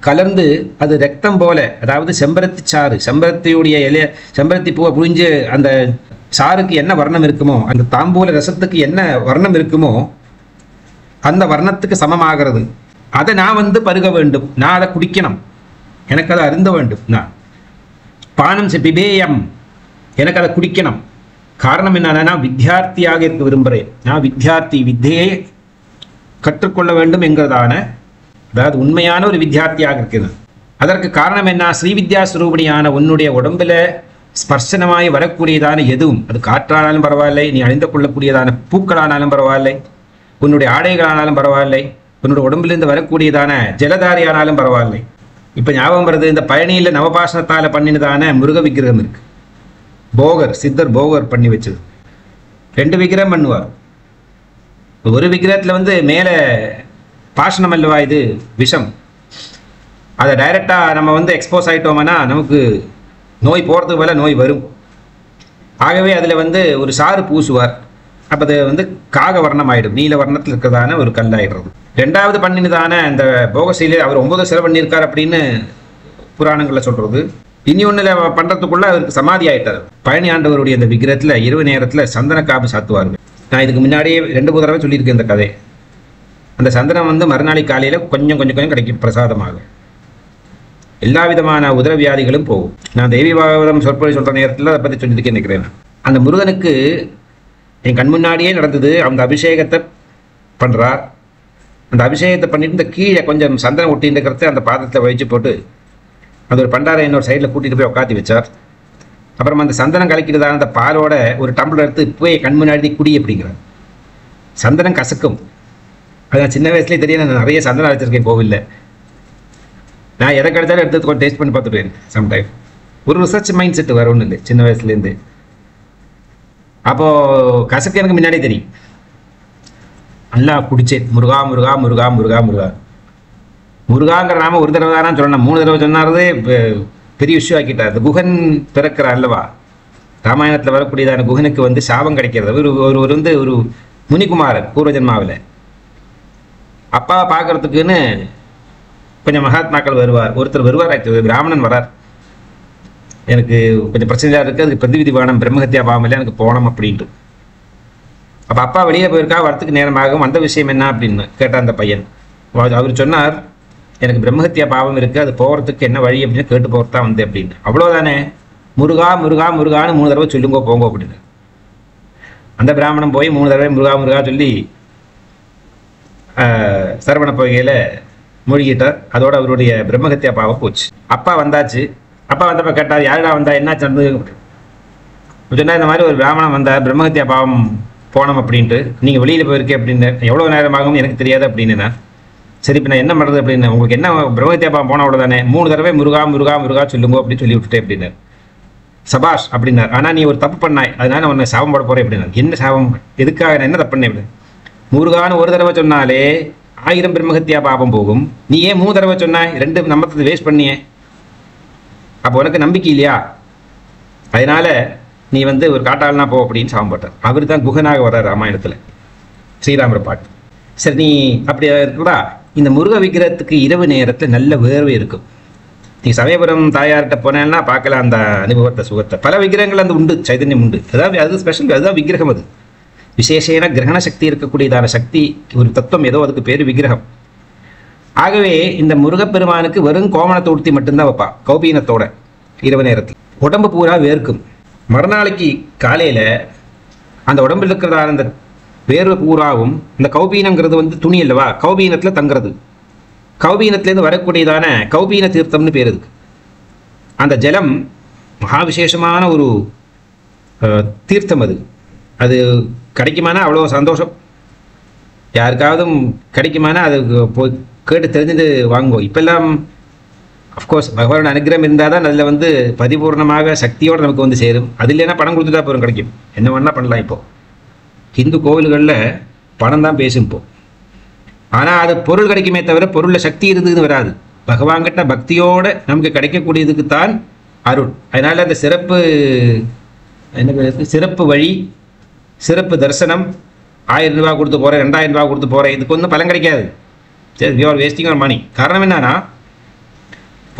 கலர்ந்து அது ரத்தம் போல, அதாவது செம்பருத்தி சாறு, செம்பருத்தியுடைய இலைய, செம்பருத்தி பூவை புழிஞ்சு அந்த சாருக்கு என்ன வர்ணம் இருக்குமோ, அந்த தாம்பூல ரசத்துக்கு என்ன வர்ணம் இருக்குமோ அந்த வர்ணத்துக்கு சமமாகிறது. அதை நான் வந்து பருக வேண்டும், நான் அதை குடிக்கணும், எனக்கு அதை அருந்த வேண்டும். நான் பானம் பிபேயம், எனக்கு அதை குடிக்கணும். காரணம் என்னன்னா, நான் வித்தியார்த்தியாக இருக்க விரும்புகிறேன். நான் வித்தியார்த்தி, வித்தையை கற்றுக்கொள்ள வேண்டும் என்கிறதான, அதாவது உண்மையான ஒரு வித்தியார்த்தியாக இருக்கிறது. அதற்கு காரணம் என்ன? ஸ்ரீவித்யா ஸ்வரூபிணியான உன்னுடைய உடம்புல ஸ்பர்சனமாய் வரக்கூடியதான எதுவும், அது காற்றானாலும் பரவாயில்லை, நீ அணிந்து கொள்ளக்கூடியதான பூக்களானாலும் பரவாயில்லை, உன்னுடைய ஆடைகளானாலும் பரவாயில்லை, உன்னுடைய உடம்பிலிருந்து வரக்கூடியதான ஜலதாரியானாலும் பரவாயில்லை. இப்போ ஞாபகம் வருது, இந்த பழனியில் நவபாசனத்தால் பண்ணினதான முருக விக்கிரகம் இருக்கு. போகர், சித்தர் போகர் பண்ணி வச்சது. 2 விக்கிரகம் பண்ணுவார். ஒரு விக்கிரகத்தில் மேலே பாஷணம் அல்லவா, இது விஷம். அதை டைரெக்டாக நம்ம எக்ஸ்போஸ் ஆகிட்டோம்னா நமக்கு நோய் போகிறதுக்கு மேலே நோய் வரும். ஆகவே அதில் ஒரு சாறு பூசுவார். அப்போ அது காக வர்ணம் ஆகிடும், நீல வர்ணத்தில் இருக்கிறதான ஒரு கல்லாயிடுறது. 2வது பண்ணினதான இந்த போகசீலை அவர் 9 சிலை பண்ணியிருக்கார் அப்படின்னு புராணங்களில் சொல்கிறது. இனி ஒன்றில் பண்ணுறதுக்குள்ள அவருக்கு சமாதி ஆகிட்டார். பழனி ஆண்டவருடைய இந்த விக்கிரகத்தில் இரவு நேரத்தில் சந்தன காப்பு சாத்துவார்கள். நான் இதுக்கு முன்னாடியே 2 தடவை சொல்லியிருக்கேன் இந்த கதை. அந்த சந்தனம் மறுநாளை காலையில் கொஞ்சம் கிடைக்கும் பிரசாதமாக. எல்லா விதமான உதர வியாதிகளும் போகும். நான் தேவி பாகவதம் சொற்பொழி சொல்கிற நேரத்தில் அதை பற்றி சொல்லியிருக்கேன் நினைக்கிறேன். அந்த முருகனுக்கு என் கண் முன்னாடியே நடந்தது. அந்த அபிஷேகத்தை பண்ணுறார். அந்த அபிஷேகத்தை பண்ணிட்டு இந்த கீழே கொஞ்சம் சந்தனம் ஒட்டின்னு இருக்கிறத அந்த பாத்திரத்தில் வச்சு போட்டு அது ஒரு பண்டாரை இன்னொரு சைடில் கூட்டிகிட்டு போய் உட்காத்தி வச்சார். அப்புறம் அந்த சந்தனம் கலக்கிறதான அந்த பாலோட ஒரு டம்ளர் எடுத்து போய் கண் முன்னாடி குடி அப்படிங்கிறார். சந்தனம் கசக்கும். அதான் சின்ன வயசுலேயே தெரியும். நான் நிறைய சந்தனம் அரைச்சிருக்கேன் கோவிலில். நான் எதை கிடைச்சாலும் எடுத்து கொஞ்சம் டேஸ்ட் பண்ணி பார்த்துட்டு சம்டைம். ஒரு ரிசர்ச் மைண்ட் செட் வர ஒன்றும் இல்லை சின்ன வயசுலேருந்து. அப்போது கசக்கு எனக்கு முன்னாடியே தெரியும். நல்லா குடிச்சேன். முருகா முருகா முருகா முருகா முருகா முருகாங்கிற நாம ஒரு தடவை தானே சொல்லணும். 3 தடவை சொன்னாரதே பெரிய விஷயம் ஆக்கிட்டார். அந்த குகன் பிறக்கிற அல்லவா, ராமாயணத்தில் வரக்கூடியதான குகனுக்கு சாபம் கிடைக்கிறது. ஒரு ஒரு முனிகுமாரன் பூர்வஜன்மாவில் அப்பாவை பார்க்கறதுக்குன்னு கொஞ்சம் மகாத்மாக்கள் வருவார். ஒருத்தர் வருவார், பிராமணன் வரார். எனக்கு கொஞ்சம் பிரச்சனையாக இருக்குது, அதுக்கு பிரதிவிதி வேணும், பிரம்மஹத்தியா பாவம் இல்லை, எனக்கு போகணும் அப்படின்ட்டு. அப்போ அப்பா வெளியே போயிருக்கா, வரத்துக்கு நேரமாகும். அந்த விஷயம் என்ன அப்படின்னு கேட்டார் அந்த பையன். அவர் சொன்னார், எனக்கு பிரம்மஹத்தியா பாவம் இருக்குது, அது போகிறதுக்கு என்ன வழி அப்படின்னு கேட்டு போகிறதா அப்படின்னு. அவ்வளோதானே, முருகா முருகா முருகான்னு 3 தடவை சொல்லுங்க போங்க அப்படின்னு. அந்த பிராமணன் போய் 3 தடவை முருகா முருகா சொல்லி சரவண பொய்கையில் மூழ்கிட்டார். அதோட அவருடைய பிரம்மஹத்தியா பாவம் போச்சு. அப்பா வந்தாச்சு. அப்பா வந்தப்போ கேட்டார், யாருடா வந்தா, என்ன நடந்தது சொன்னால், இந்த மாதிரி ஒரு பிராமணன் வந்தார், பிரம்மஹத்தியா பாவம் போனோம் அப்படின்ட்டு, நீங்கள் வெளியில் போயிருக்கேன் அப்படின்னு. எவ்வளோ நேரமாகும் எனக்கு தெரியாது அப்படின்னு. சரி, இப்போ நான் என்ன பண்ணுறது அப்படின்னு. உங்களுக்கு என்ன பிரம்மஹத்தியா பாவம் போன அவ்வளோ தானே, 3 தடவை முருகா முருகா முருகா சொல்லுங்க அப்படின்னு சொல்லி விட்டுட்டேன் அப்படின்னார். சபாஷ் அப்படின்னார். ஆனால் நீ ஒரு தப்பு பண்ணாய், அதனால நான் உன்னை சாபம் போட போகிறேன் அப்படின்னார். என்ன சாபம், எதுக்காக, நான் என்ன தப்பு பண்ணேன் அப்படின்னு. முருகான்னு ஒரு தடவை சொன்னாலே 1000 பிரம்மஹத்தியா பாபம் போகும். நீ ஏன் 3 தடவை சொன்னாய், 2 நம்பத்தை வேஸ்ட் பண்ணியே. அப்போ உனக்கு நம்பிக்கை இல்லையா, அதனால நீ ஒரு காட்டாளனா போ அப்படின்னு சாபம் போட்டார். அவர் தான் குகனாக வர்றார் ராமாயணத்தில், ஸ்ரீராமர் பாட்டு. சரி, நீ அப்படி இருக்குதா, இந்த முருக விக்கிரகத்துக்கு இரவு நேரத்தில் நல்ல வேர்வை இருக்கும். நீ சமயபுரம் தாயார்கிட்ட போனேன்னா பார்க்கலாம் அந்த அனுபவத்தை, சுகத்தை. பல விக்கிரகங்கள் அந்த உண்டு, சைதன்யம் உண்டு. அதாவது அது ஸ்பெஷல், அதுதான் விக்கிரகம். அது விசேஷமான கிரகண சக்தி இருக்கக்கூடியதான சக்தி, ஒரு தத்துவம், ஏதோ அதுக்கு பேர் விக்கிரகம். ஆகவே இந்த முருகப்பெருமானுக்கு வெறும் கோமணத்தை உடுத்தி மட்டும்தான் வைப்பா, கௌபீனத்தோட. இரவு நேரத்தில் உடம்பு பூரா வேர்க்கும். மறுநாளைக்கு காலையில் அந்த உடம்பில் இருக்கிறதான அந்த வேர்வை பூராவும், இந்த கௌபீனங்கிறது துணி அல்லவா, கௌபீனத்தில் தங்குறது. கௌபீனத்திலேருந்து வரக்கூடியதான கௌபீன தீர்த்தம்னு பேர் இருக்கு. அந்த ஜலம் மகா விசேஷமான ஒரு தீர்த்தம். அது கிடைக்குமானா அவ்வளோ சந்தோஷம். யாருக்காவது கிடைக்குமானா அது போய் கேட்டு தெரிஞ்சுட்டு வாங்குவோம். இப்பெல்லாம் அஃப்கோர்ஸ் பகவானோட அனுகிரகம் இருந்தால் தான் அதில் பரிபூர்ணமாக சக்தியோடு நமக்கு சேரும். அது இல்லைன்னா பணம் கொடுத்துட்டா போகிறோம், கிடைக்கும். என்ன வேணால் பண்ணலாம். இப்போது ஹிந்து கோவில்களில் பணம் தான் பேசும் இப்போ. ஆனால் அது பொருள் கிடைக்குமே தவிர பொருளில் சக்தி இருந்ததுன்னு வராது. பகவான்கிட்ட பக்தியோடு நமக்கு கிடைக்கக்கூடியதுக்கு தான் அருள். அதனால் அந்த சிறப்பு சிறப்பு வழி, சிறப்பு தரிசனம், 1000 ரூபா கொடுத்து போகிறேன், 2000 ரூபா கொடுத்து போகிறேன், இதுக்கு ஒன்றும் பலன் கிடைக்காது. சரி, வி ஆர் வேஸ்டிங் அவர் மணி. காரணம் என்னன்னா,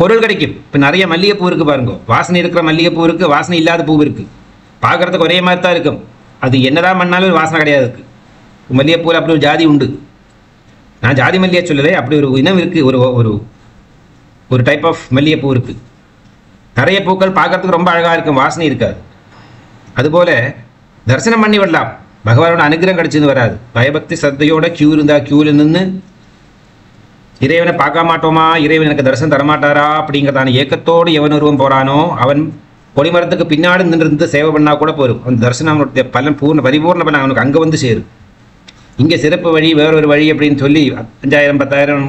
பொருள் கிடைக்கும். இப்போ நிறைய மல்லிகைப்பூ இருக்குது பாருங்க, வாசனை இருக்கிற மல்லிகைப்பூ இருக்குது, வாசனை இல்லாத பூ இருக்குது. பார்க்குறதுக்கு ஒரே மாதிரி தான் இருக்கும். அது என்னதான் பண்ணாலும் ஒரு வாசனை கிடையாது. மல்லிகைப்பூவில் அப்படி ஒரு ஜாதி உண்டு. நான் ஜாதி மல்லிகை சொல்லலை, அப்படி ஒரு இனம் இருக்குது. ஒரு ஒரு டைப் ஆஃப் மல்லிகைப்பூ இருக்குது. நிறைய பூக்கள் பார்க்கறதுக்கு ரொம்ப அழகாக இருக்கும், வாசனை இருக்காது. அதுபோல் தரிசனம் பண்ணி விடலாம், பகவானோட அனுகிரகம் கிடைச்சது வராது. பயபக்தி சத்தையோட கியூ இருந்தால் கியூவில் நின்று இறைவனை பார்க்க மாட்டோமா, இறைவன் எனக்கு தரிசனம் தரமாட்டாரா அப்படிங்கிறதான ஏக்கத்தோடு எவன் ஒருவன் போகிறானோ அவன் கொடிமரத்துக்கு பின்னாடி நின்று சேவை பண்ணா கூட போரும். அந்த தரிசனத்தினுடைய பலன் பரிபூர்ண பலன் அவனுக்கு அங்கே வந்து சேரும். இங்கே சிறப்பு வழி வேறொரு வழி அப்படின்னு சொல்லி 5000 10,000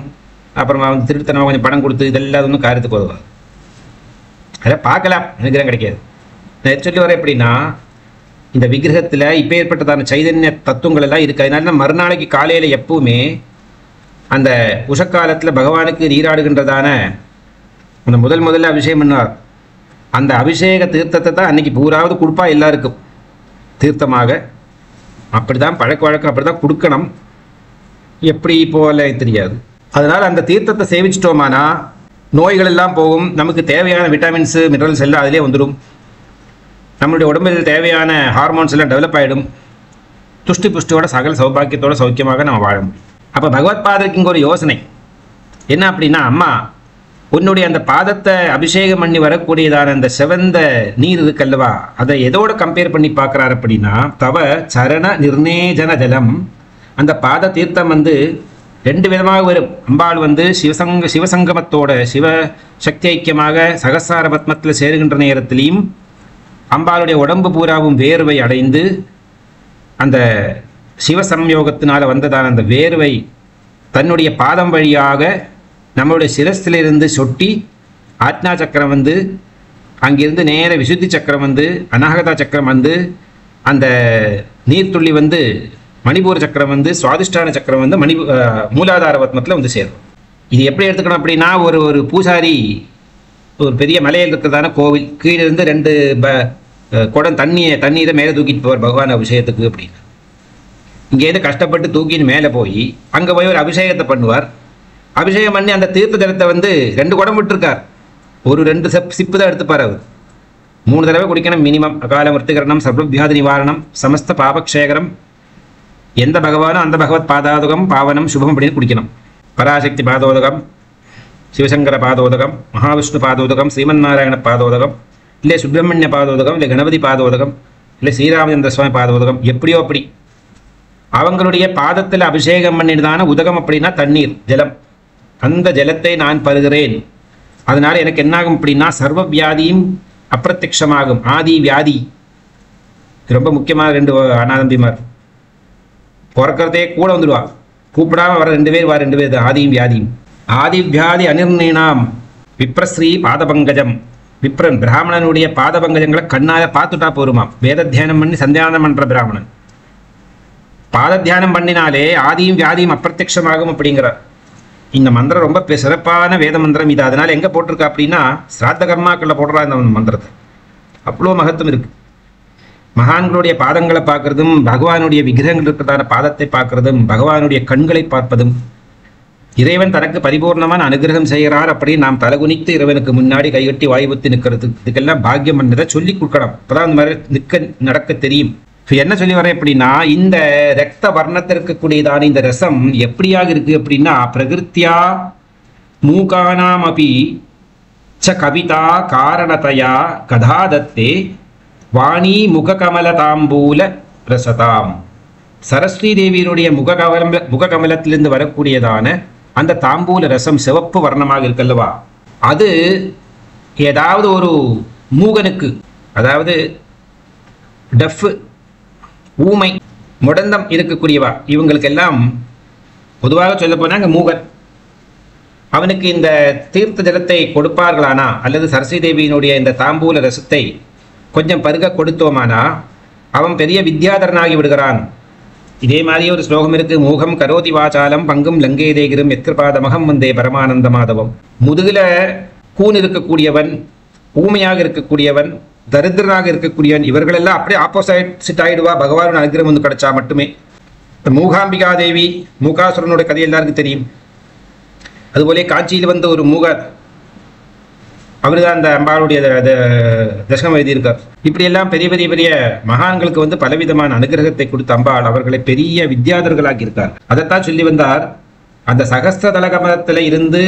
அப்புறமா வந்து திருத்தனமாக கொஞ்சம் பணம் கொடுத்து இதெல்லாம் ஒன்றும் காரியத்துக்கு போதுவாது. அதை பார்க்கலாம், அனுகிரகம் கிடைக்காது. நான் சொல்லி வரேன் எப்படின்னா, இந்த விக்கிரகத்தில் இப்போ ஏற்பட்டதான சைதன்ய தத்துவங்கள் எல்லாம் இருக்குது. அதனால மறுநாளைக்கு காலையில் எப்பவுமே அந்த உஷக்காலத்தில் பகவானுக்கு நீராடுகின்றதான அந்த முதல்ல அபிஷேகம் பண்ணார். அந்த அபிஷேக தீர்த்தத்தை தான் அன்னைக்கு பூராவது கொடுப்பா எல்லாருக்கும் தீர்த்தமாக. அப்படிதான் பழக்க வழக்கம், அப்படிதான் கொடுக்கணும். எப்படி போல தெரியாது. அதனால் அந்த தீர்த்தத்தை சேவிச்சிட்டோமானா நோய்கள் எல்லாம் போகும். நமக்கு தேவையான விட்டமின்ஸு மினரல்ஸ் எல்லாம் அதிலே வந்துடும். நம்மளுடைய உடம்பில் தேவையான ஹார்மோன்ஸ் எல்லாம் டெவலப் ஆகிடும். துஷ்டி புஷ்டியோட சகல சௌபாக்கியத்தோட சௌக்கியமாக நம்ம வாழ முடியும். அப்போ பகவத் பாதருக்கு இங்கே ஒரு யோசனை என்ன அப்படின்னா, அம்மா உன்னுடைய அந்த பாதத்தை அபிஷேகம் பண்ணி வரக்கூடியதான அந்த சிவந்த நீர் இருக்கல்லவா, அதை எதோட கம்பேர் பண்ணி பார்க்குறாரு அப்படின்னா, தவ சரண நிர்ணேஜன ஜலம். அந்த பாத தீர்த்தம் வந்து 2 விதமாக வரும். அம்பாள் வந்து சிவசங்கமத்தோட சிவ சக்தி ஐக்கியமாக சகசார பத்மத்தில் சேருகின்ற நேரத்திலையும் அம்பாளுடைய உடம்பு பூராவும் வேர்வை அடைந்து அந்த சிவசம்யோகத்தினால வந்ததான அந்த வேர்வை தன்னுடைய பாதம் வழியாக நம்மளுடைய சிரஸ்திலிருந்து சொட்டி ஆத்னா சக்கரம் வந்து அங்கிருந்து நேர விசுத்தி சக்கரம் வந்து அநாகதா சக்கரம் வந்து அந்த நீர்த்துள்ளி வந்து மணிபூர சக்கரம் வந்து சுவாதிஷ்டான சக்கரம் வந்து மூலாதார பத்மத்தில் வந்து சேரும். இது எப்படி எடுத்துக்கணும் அப்படின்னா, ஒரு பூசாரி ஒரு பெரிய மலையில் இருக்கிறதான கோவில் கீழே இருந்து 2 குடம் தண்ணீரை மேலே தூக்கிட்டு போவார் பகவான் அபிஷேகத்துக்கு அப்படின்னு. இங்கேருந்து கஷ்டப்பட்டு தூக்கின்னு மேலே போய் அங்கே போய் ஒரு அபிஷேகத்தை பண்ணுவார். அபிஷேகம் பண்ணி அந்த தீர்த்த ஜலத்தை வந்து 2 குடம் விட்டுருக்கார். ஒரு 2 சிப்பு தான் எடுத்துப்பார். அவர் 3 தடவை குடிக்கணும் மினிமம். அகால மிருத்திகரணம், சர்வவியாதி நிவாரணம், சமஸ்த பாபக்ஷேகரம், எந்த பகவானோ அந்த பகவத் பாதாதுகம் பாவனம் சுபம் அப்படின்னு குடிக்கணும். பராசக்தி பாதோதகம், சிவசங்கர பாதோதகம், மகாவிஷ்ணு பாதோதகம், ஸ்ரீமன்னாராயண பாதோதகம், இல்லை சுப்பிரமணிய பாதோதகம், இல்லை கணபதி பாதோதகம், இல்லை ஸ்ரீராமச்சந்திர சுவாமி பாதோதகம், எப்படியோ அப்படி அவங்களுடைய பாதத்தில் அபிஷேகம் பண்ணிடுதான உதகம் அப்படின்னா தண்ணீர் ஜலம். அந்த ஜலத்தை நான் பருகிறேன். அதனால எனக்கு என்னாகும் அப்படின்னா சர்வ வியாதியும் அப்பிரத்யட்சமாகும். ஆதி வியாதி ரொம்ப முக்கியமான 2 அனாதம்பிமார் பிறக்கிறதே கூட வந்துடுவா. கூப்பிடாம வர 2 பேர் 2 பேர் ஆதியும் வியாதியும். ஆதி வியாதி அனிர்ணீனாம் விப்ரஸ்ரீ பாதபங்கஜம். விப்ரன் பிராமணனுடைய பாதபங்கஜங்களை கண்ணால பார்த்துட்டா போருமாம். வேத தியானம் பண்ணி சந்தியானம் பண்ற பிராமணன் பாத தியானம் பண்ணினாலே ஆதியும் வியாதியும் அப்பிரத்யட்சமாகும் அப்படிங்கிறார். இந்த மந்திரம் ரொம்ப சிறப்பான வேத மந்திரம் இது. அதனால எங்க போட்டிருக்கா அப்படின்னா சிராத்த கர்மாக்கள்ல போடுறா இந்த மந்திரத்தை. அவ்வளோ மகத்துவம் இருக்கு. மகான்களுடைய பாதங்களை பார்க்கறதும், பகவானுடைய விக்கிரகங்கள் இருக்கிறதான பாதத்தை பார்க்கறதும், பகவானுடைய கண்களை பார்ப்பதும், இறைவன் தனக்கு பரிபூர்ணமான அனுகிரகம் செய்கிறார் அப்படின்னு நாம் தலகுனித்து இறைவனுக்கு முன்னாடி கைகட்டி வாய்வுத்து நிற்கிறது. இதுக்கெல்லாம் பாக்கியம் பண்ணதை சொல்லி கொடுக்கணும். அப்பதான் அந்த மாதிரி நடக்க தெரியும். என்ன சொல்லி வரேன் அப்படின்னா, இந்த ரத்த வர்ணத்திற்கு கூடியதான இந்த ரசம் எப்படியாக இருக்கு அப்படின்னா, பிரகிருத்தியா மூகானாம் அபி ச கவிதா காரணத்தையா கதாதத்தே வாணி முககமல தாம்பூல ரசதாம். சரஸ்வதி தேவியினுடைய முககமலத்திலிருந்து வரக்கூடியதான அந்த தாம்பூல ரசம் சிவப்பு வர்ணமாக இருக்கல்லவா, அது ஏதாவது ஒரு மூகனுக்கு, அதாவது டஃப், ஊமை, முடந்தம் இருக்கக்கூடியவா, இவங்களுக்கெல்லாம் பொதுவாக சொல்ல போனாங்க மூகன், அவனுக்கு இந்த தீர்த்த ஜலத்தை கொடுப்பார்களானா அல்லது சரஸ்வதி தேவியினுடைய இந்த தாம்பூல ரசத்தை கொஞ்சம் பருக கொடுத்தோமானா அவன் பெரிய வித்யாதரனாகி விடுகிறான். இதே மாதிரி ஒரு ஸ்லோகம் இருக்கு. மூகம் கரோதி வாசாலம் பங்கும் லங்கே தேகிரும் எத்கிருபாதமகம் வந்தே பரமானந்த மாதவம். முதுகில கூன் இருக்கக்கூடியவன், ஊமையாக இருக்கக்கூடியவன், தரித்திரனாக இருக்கக்கூடியவன், இவர்களெல்லாம் அப்படியே ஆப்போசிட் ஆயிடுவா பகவான் அனுகிரகம் வந்து கிடைச்சா மட்டுமே. மூகாம்பிகா தேவி, மூகாசுரனுடைய கதை எல்லாருக்கும் தெரியும். அதுபோலே காஞ்சியில் வந்து ஒரு மூகர், அவரு தான் அந்த அம்பாளுடைய தசகம் எழுதியிருக்கார். இப்படியெல்லாம் பெரிய பெரிய பெரிய மகான்களுக்கு வந்து பலவிதமான அனுகிரகத்தை கொடுத்த அம்பாள் அவர்களை பெரிய வித்யாதர்களாக்கி இருக்கார். அதைத்தான் சொல்லி வந்தார். அந்த சகஸ்திரதல கமலத்தில் இருந்து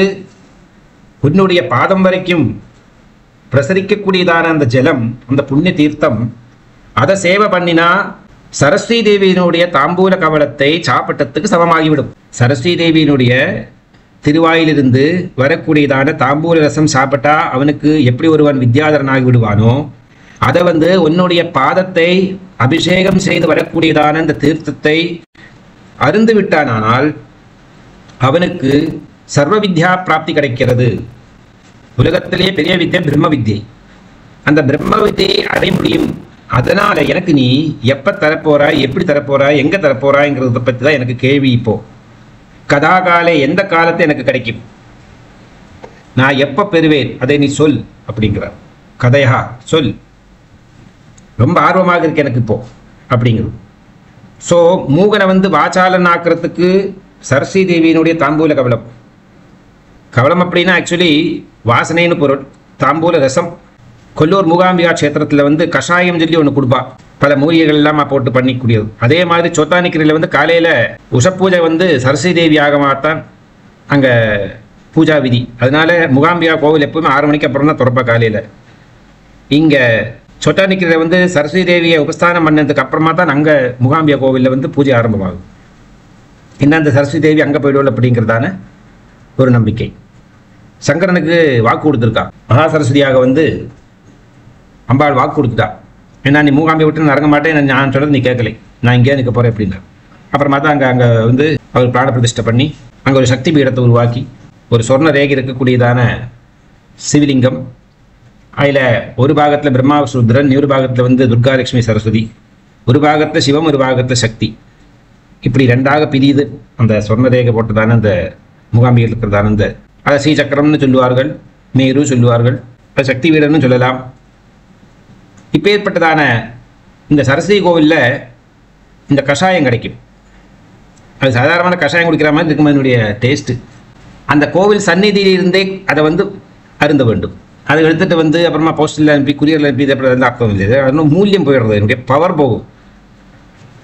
உன்னுடைய பாதம் வரைக்கும் பிரசரிக்கக்கூடியதான அந்த ஜலம், அந்த புண்ணிய தீர்த்தம், அதை சேவை பண்ணினா சரஸ்வதி தேவியினுடைய தாம்பூல கமலத்தை சாப்பிட்டத்துக்கு சமமாகிவிடும். சரஸ்வதி தேவியினுடைய திருவாயிலிருந்து வரக்கூடியதான தாம்பூல ரசம் சாப்பிட்டா அவனுக்கு எப்படி ஒருவன் வித்யாதரனாகி விடுவானோ, அதை வந்து உன்னுடைய பாதத்தை அபிஷேகம் செய்து வரக்கூடியதான அந்த தீர்த்தத்தை அருந்து விட்டானால் அவனுக்கு சர்வ வித்யா பிராப்தி கிடைக்கிறது. உலகத்திலேயே பெரிய வித்யை பிரம்ம வித்யை. அந்த பிரம்ம வித்தியை அடைய முடியும். அதனால எனக்கு நீ எப்ப தரப்போறாய், எப்படி தரப்போறாய், எங்க தரப்போறாய்ங்கிறத பத்தி தான் எனக்கு கேள்வி. இப்போ கதாகாலே எந்த காலத்தை எனக்கு கிடைக்கும், நான் எப்ப பெறுவேன், அதை நீ சொல் அப்படிங்கிறார். கதையா சொல், ரொம்ப ஆர்வமாக இருக்கு எனக்கு இப்போ அப்படிங்கிறது. ஸோ மூகனை வந்து வாசாலன் ஆக்கிறதுக்கு சரஸ்வதி தேவியினுடைய தாம்பூல கவலம். கவலம் அப்படின்னா ஆக்சுவலி வாசனைன்னு பொருள். தாம்பூல ரசம். கொல்லூர் மூகாம்பிகா க்ஷேத்திரத்தில் வந்து கஷாயம் சொல்லி ஒன்று கொடுப்பா, பல மூலிகைகள் எல்லாம் போட்டு பண்ணிக்கூடியது. அதே மாதிரி சோத்தானிக்கரையில் வந்து காலையில் உஷப்பூஜை வந்து சரஸ்வதி தேவி ஆகமாகத்தான் அங்கே பூஜா விதி. அதனால மூகாம்பிகா கோவில் எப்பவுமே 6 மணிக்கு அப்புறம் தான் திறப்பா காலையில். இங்கே சோட்டானிக்கரையில் வந்து சரஸ்வதி தேவியை உபஸ்தானம் பண்ணதுக்கு அப்புறமா தான் அங்கே மூகாம்பிகா கோவிலில் வந்து பூஜை ஆரம்பமாகும். இன்னும் அந்த சரஸ்வதி தேவி அங்கே போயிடுவோம் அப்படிங்கிறதான ஒரு நம்பிக்கை. சங்கரனுக்கு வாக்கு கொடுத்துருக்கா. மகா சரஸ்வதியாக வந்து அம்பாள் வாக்கு கொடுத்துட்டா. ஏன்னா நீ மூகாம்பியை விட்டு நான் இறங்க மாட்டேன், நான் சொல்றது நீ கேட்கலை, நான் இங்கே நிற்க போகிறேன் அப்படின்னா. அப்புறமா தான் அங்கே வந்து அவர் பிராண பிரதிஷ்டை பண்ணி அங்கே ஒரு சக்தி பீடத்தை உருவாக்கி ஒரு சொர்ண ரேகை இருக்கக்கூடியதான சிவலிங்கம், அதில் ஒரு பாகத்தில் பிரம்மாசுருத்ரன், இன்னொரு பாகத்தில் வந்து துர்காலட்சுமி சரஸ்வதி, ஒரு பாகத்தில் சிவம், ஒரு பாகத்தில் சக்தி, இப்படி 2ஆக பிரியுது அந்த சொர்ண ரேகை போட்டதான அந்த மூகாம்பியில் இருக்கிறதான அந்த அதை ஸ்ரீசக்கரம்னு சொல்லுவார்கள், மேரு சொல்லுவார்கள், அது சக்தி வீரன்னு சொல்லலாம். இப்போ ஏற்பட்டதான இந்த சரஸ்வதி கோவிலில் இந்த கஷாயம் கிடைக்கும். அது சாதாரணமான கஷாயம் குடிக்கிற மாதிரி இருக்கும் அதனுடைய டேஸ்ட்டு. அந்த கோவில் சந்நிதியிலிருந்தே அதை வந்து அருந்த வேண்டும். அதை எடுத்துகிட்டு வந்து அப்புறமா போஸ்டலில் அனுப்பி குரியரில் அனுப்பி இதை வந்து அர்த்தம் இல்லை. இன்னும் மூல்யம் போயிடுறது, என்னுடைய பவர் போகும்,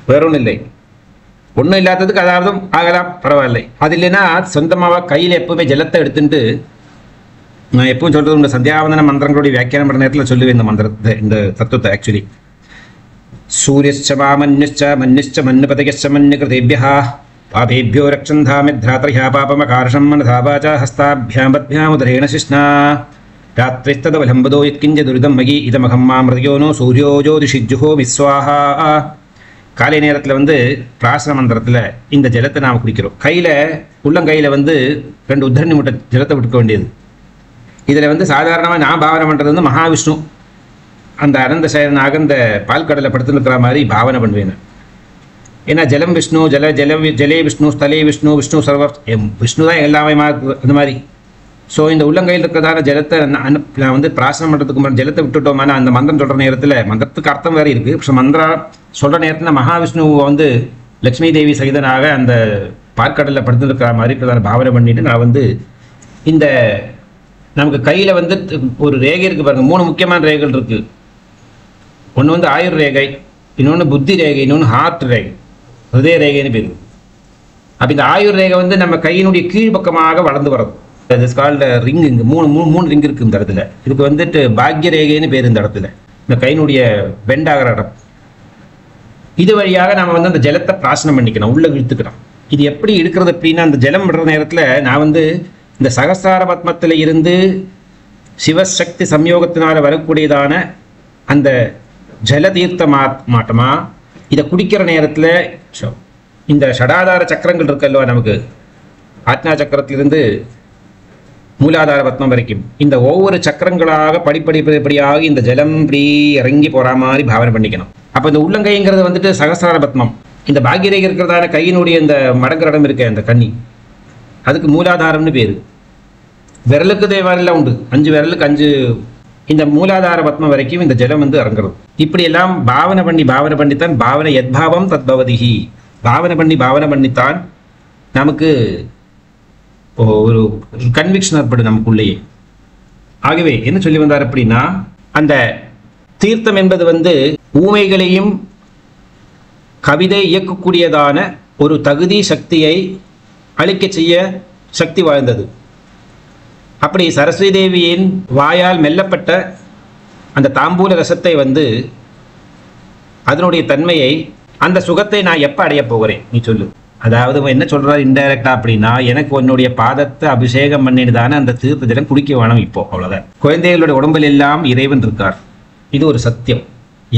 வேற ஒன்றும் இல்லை. ஒன்றும் இல்லாததுக்கு அதாவது ஆகலாம், பரவாயில்லை. அது இல்லைன்னா சொந்தமாக கையில் எப்பவுமே ஜலத்தை எடுத்துட்டு, நான் எப்பவும் சொல்கிறது இந்த சந்தியாவந்தன மந்திரங்களுடைய வியாக்கியானம் பண்ணுற நேரத்தில் சொல்லுவேன் இந்த மந்திரத்தை, இந்த தத்துவத்தை. ஆக்சுவலி சூரியச்ச மாமன்யச்ச மன்யச்ச மன்னுபதயச்ச மன்யகிருதேபியா பாபேபியோ ரக்ஷந்தாமித்ராத்ரஹ்யா பாபமகார்ஷம் மனதாபாச்ச ஹஸ்தாபியாமத்பியாமுதரேண சிஷ்ணா ராத்ரிஸ்ததவலம்பதோ யத்கிஞ்ச துரிதம் மகி இதமகம் மாமிருதியோனோ சூரியோ ஜோதிஷிஜ்ஜுஹோ விஸ்வாஹா. காலை நேரத்தில் வந்து பிராசன மந்திரத்தில் இந்த ஜலத்தை நாம் குடிக்கிறோம். கையில் உள்ளங்கையில் வந்து 2 உத்தரணி மூட்டை ஜலத்தை விட்டுக்க வேண்டியது. இதில் வந்து சாதாரணமாக நான் பாவனை பண்ணுறது வந்து மகாவிஷ்ணு அந்த அனந்த சயனாக இந்த பால்கடலை படுத்துன்னு இருக்கிற மாதிரி பாவனை பண்ணுவேன். ஏன்னா ஜலம் விஷ்ணு, ஜலே விஷ்ணு, ஸ்தலே விஷ்ணு, விஷ்ணு சர்வ விஷ்ணு தான் எல்லாமே அந்த மாதிரி. ஸோ இந்த உள்ளங்கையில் இருக்கிறதான ஜலத்தை நான் வந்து பிராசனம் பண்ணுறதுக்கு முன்னாடி ஜலத்தை விட்டுட்டோம்னா அந்த மந்திரம் சொல்கிற நேரத்தில் மந்திரத்துக்கு அர்த்தம் வேறு இருக்குது. ஸோ மந்திரம் சொல்கிற நேரத்தில் மகாவிஷ்ணுவை வந்து லக்ஷ்மி தேவி சகிதனாக அந்த பாற்கடலில் படுத்து இருக்கிற மாதிரி இருக்கிறதான பாவனை பண்ணிட்டு நான் வந்து இந்த நமக்கு கையில் வந்து ஒரு ரேகை இருக்குது பாருங்கள். 3 முக்கியமான ரேகைகள் இருக்குது. ஒன்று வந்து ஆயுர் ரேகை, இன்னொன்று புத்தி ரேகை, இன்னொன்று ஹார்ட் ரேகை, ஹிருதய ரேகைன்னு பேர். அப்போ இந்த ஆயுர் ரேகை வந்து நம்ம கையினுடைய கீழ்ப்பக்கமாக வளர்ந்து வர்றது. It's called ring. இங்கே மூணு ரிங் இருக்குது இந்த இடத்துல. இதுக்கு வந்துட்டு பாக்ய ரேகைன்னு பேர் இந்த இடத்துல, இந்த கையினுடைய பெண்ட் ஆகிற இடம். இது வழியாக நம்ம வந்து அந்த ஜலத்தை பிராசனம் பண்ணிக்கணும், உள்ள இழுத்துக்கணும். இது எப்படி இருக்கிறது அப்படின்னா, அந்த ஜலம் விடுற நேரத்தில் நான் வந்து இந்த சகஸ்ரார பத்மத்தில் இருந்து சிவசக்தி சம்யோகத்தினால் வரக்கூடியதான அந்த ஜலதீர்த்த மாட்டமா இதை குடிக்கிற நேரத்தில் இந்த ஷடாதார சக்கரங்கள் இருக்கல்லவா, நமக்கு ஆத்மா சக்கரத்திலிருந்து மூலாதார பத்மம் வரைக்கும் இந்த ஒவ்வொரு சக்கரங்களாக படிப்படியாக இந்த ஜலம் இப்படி இறங்கி போகிற மாதிரி பாவனை பண்ணிக்கணும். அப்போ இந்த உள்ளங்கைங்கிறது வந்துட்டு சகஸ்ரார பத்மம். இந்த பாக்யரேகை இருக்கிறதான கையினுடைய இந்த மடங்குற இடம் இருக்க அந்த கன்னி, அதுக்கு மூலாதாரம்னு பேர். விரலுக்கு தேவாரெல்லாம் உண்டு, 5 விரலுக்கு 5 இந்த மூலாதார பத்மம் வரைக்கும் இந்த ஜலம் வந்து இறங்குறது. இப்படியெல்லாம் பாவனை பண்ணித்தான் பாவனை யத்பாவம் தத்பவதிஹி. பாவனை பண்ணித்தான் நமக்கு ஒரு கன்விக்ஷன் ஏற்படும் நமக்குள்ளேயே. ஆகவே என்ன சொல்லி வந்தார் அப்படின்னா, அந்த தீர்த்தம் என்பது வந்து ஊமைகளையும் கவிதை இயக்கக்கூடியதான ஒரு தகுதி சக்தியை அளிக்க செய்ய சக்தி வாய்ந்தது. அப்படி சரஸ்வதி தேவியின் வாயால் மெல்லப்பட்ட அந்த தாம்பூல ரசத்தை வந்து அதனுடைய தன்மையை, அந்த சுகத்தை நான் எப்போ அடைய போகிறேன் நீ சொல்லு. அதாவது என்ன சொல்றாரு இன்டைரக்டா அப்படின்னா, எனக்கு உன்னுடைய பாதத்தை அபிஷேகம் பண்ணினதான அந்த தீர்த்த ஜலம் குடிக்க வேணும் இப்போ, அவ்வளவுதான். குழந்தைகளுடைய உடம்பில் எல்லாம் இறைவன் இருக்கார். இது ஒரு சத்தியம்.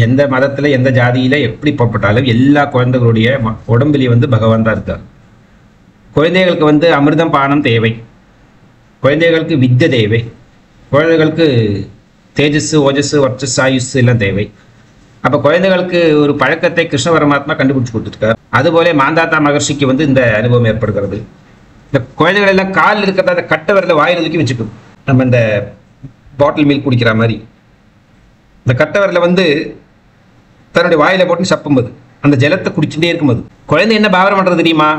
எந்த மதத்தில் எந்த ஜாதியில் எப்படி போட்டாலும் எல்லா குழந்தைகளுடைய உடம்புலேயே வந்து பகவான் தான் இருக்கார். குழந்தைகளுக்கு வந்து அமிர்தம் பானம் தேவை, குழந்தைகளுக்கு வித்தை தேவை, குழந்தைகளுக்கு தேஜஸ் ஓஜஸ் வர்ச்சஸ் ஆயுஸ் எல்லாம் தேவை. அப்போ குழந்தைகளுக்கு ஒரு பழக்கத்தை கிருஷ்ண பரமாத்மா கண்டுபிடிச்சு கொடுத்துருக்கார். அதுபோல மாந்தாத்தா மகர்ஷிக்கு வந்து இந்த அனுபவம் ஏற்படுகிறது. இந்த குழந்தைகள் எல்லாம் காலில் இருக்கிறத அந்த கட்டை விரல வாயில் ஒதுக்கி வச்சுக்கணும். நம்ம இந்த பாட்டில் மில்க் குடிக்கிற மாதிரி இந்த கட்டை விரல வந்து தன்னுடைய வாயில போட்டு சப்பும்போது அந்த ஜலத்தை குடிச்சுட்டே இருக்கும்போது குழந்தை என்ன பாவனம் பண்றது தெரியுமா?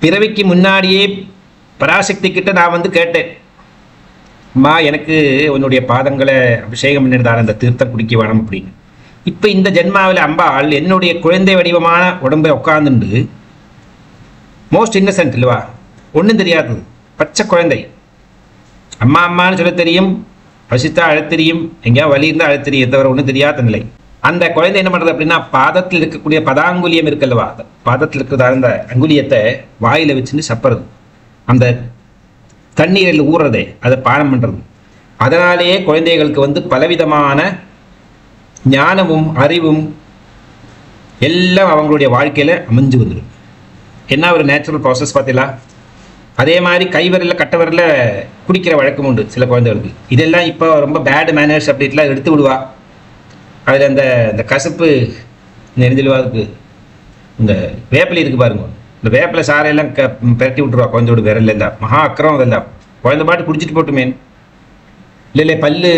பிறவிக்கு முன்னாடியே பராசக்தி கிட்ட நான் வந்து கேட்டேன், அம்மா எனக்கு உன்னுடைய பாதங்களை அபிஷேகம் பண்ணிருந்தான அந்த தீர்த்தம் குடிக்க வேணும் அப்படின்னு. இப்போ இந்த ஜென்மாவில் அம்பாள் என்னுடைய குழந்தை வடிவமான உடம்பை உட்காந்துண்டு, மோஸ்ட் இன்னசென்ட் இல்லவா, ஒன்றும் தெரியாதது பச்சை குழந்தை, அம்மா அம்மான்னு சொல்ல தெரியும், பசித்தா அழத்தெரியும், எங்கேயா வலி இருந்தால் அழத்தெரியும், தவிர ஒன்றும் தெரியாத நிலை. அந்த குழந்தை என்ன பண்ணுறது அப்படின்னா, பாதத்தில் இருக்கக்கூடிய பதாங்குலியம் இருக்குல்லவா, பாதத்தில் இருக்கிறதா அந்த அங்குலியத்தை வாயில் வச்சுன்னு சப்புறது, அந்த தண்ணீரில் ஊறுறதே அதை பானம் பண்ணுறது. அதனாலேயே குழந்தைகளுக்கு வந்து பலவிதமான ஞானமும் அறிவும் எல்லாம் அவங்களுடைய வாழ்க்கையில் அமைஞ்சு வந்துடும். என்ன ஒரு நேச்சுரல் ப்ராசஸ் பார்த்தீங்களா? அதே மாதிரி கைவரில் கட்டவரில் குடிக்கிற வழக்கம் உண்டு சில குழந்தைகளுக்கு. இதெல்லாம் இப்போ ரொம்ப பேட் மேனர்ஸ் அப்படின்லாம் எடுத்து விடுவா. அதில் அந்த கசப்பு நெறிஞ்சிலுவா இருக்கு, இந்த வேப்பிலை இருக்குது பாருங்க, இந்த வேப்பிலை சாரையெல்லாம் பெரட்டி விட்டுருவா குழந்தையோட விரல் எல்லாம். மகா அக்கறம் அதெல்லாம். குழந்தை பாட்டு குடிச்சிட்டு போட்டுமேன், இல்லை பல்லு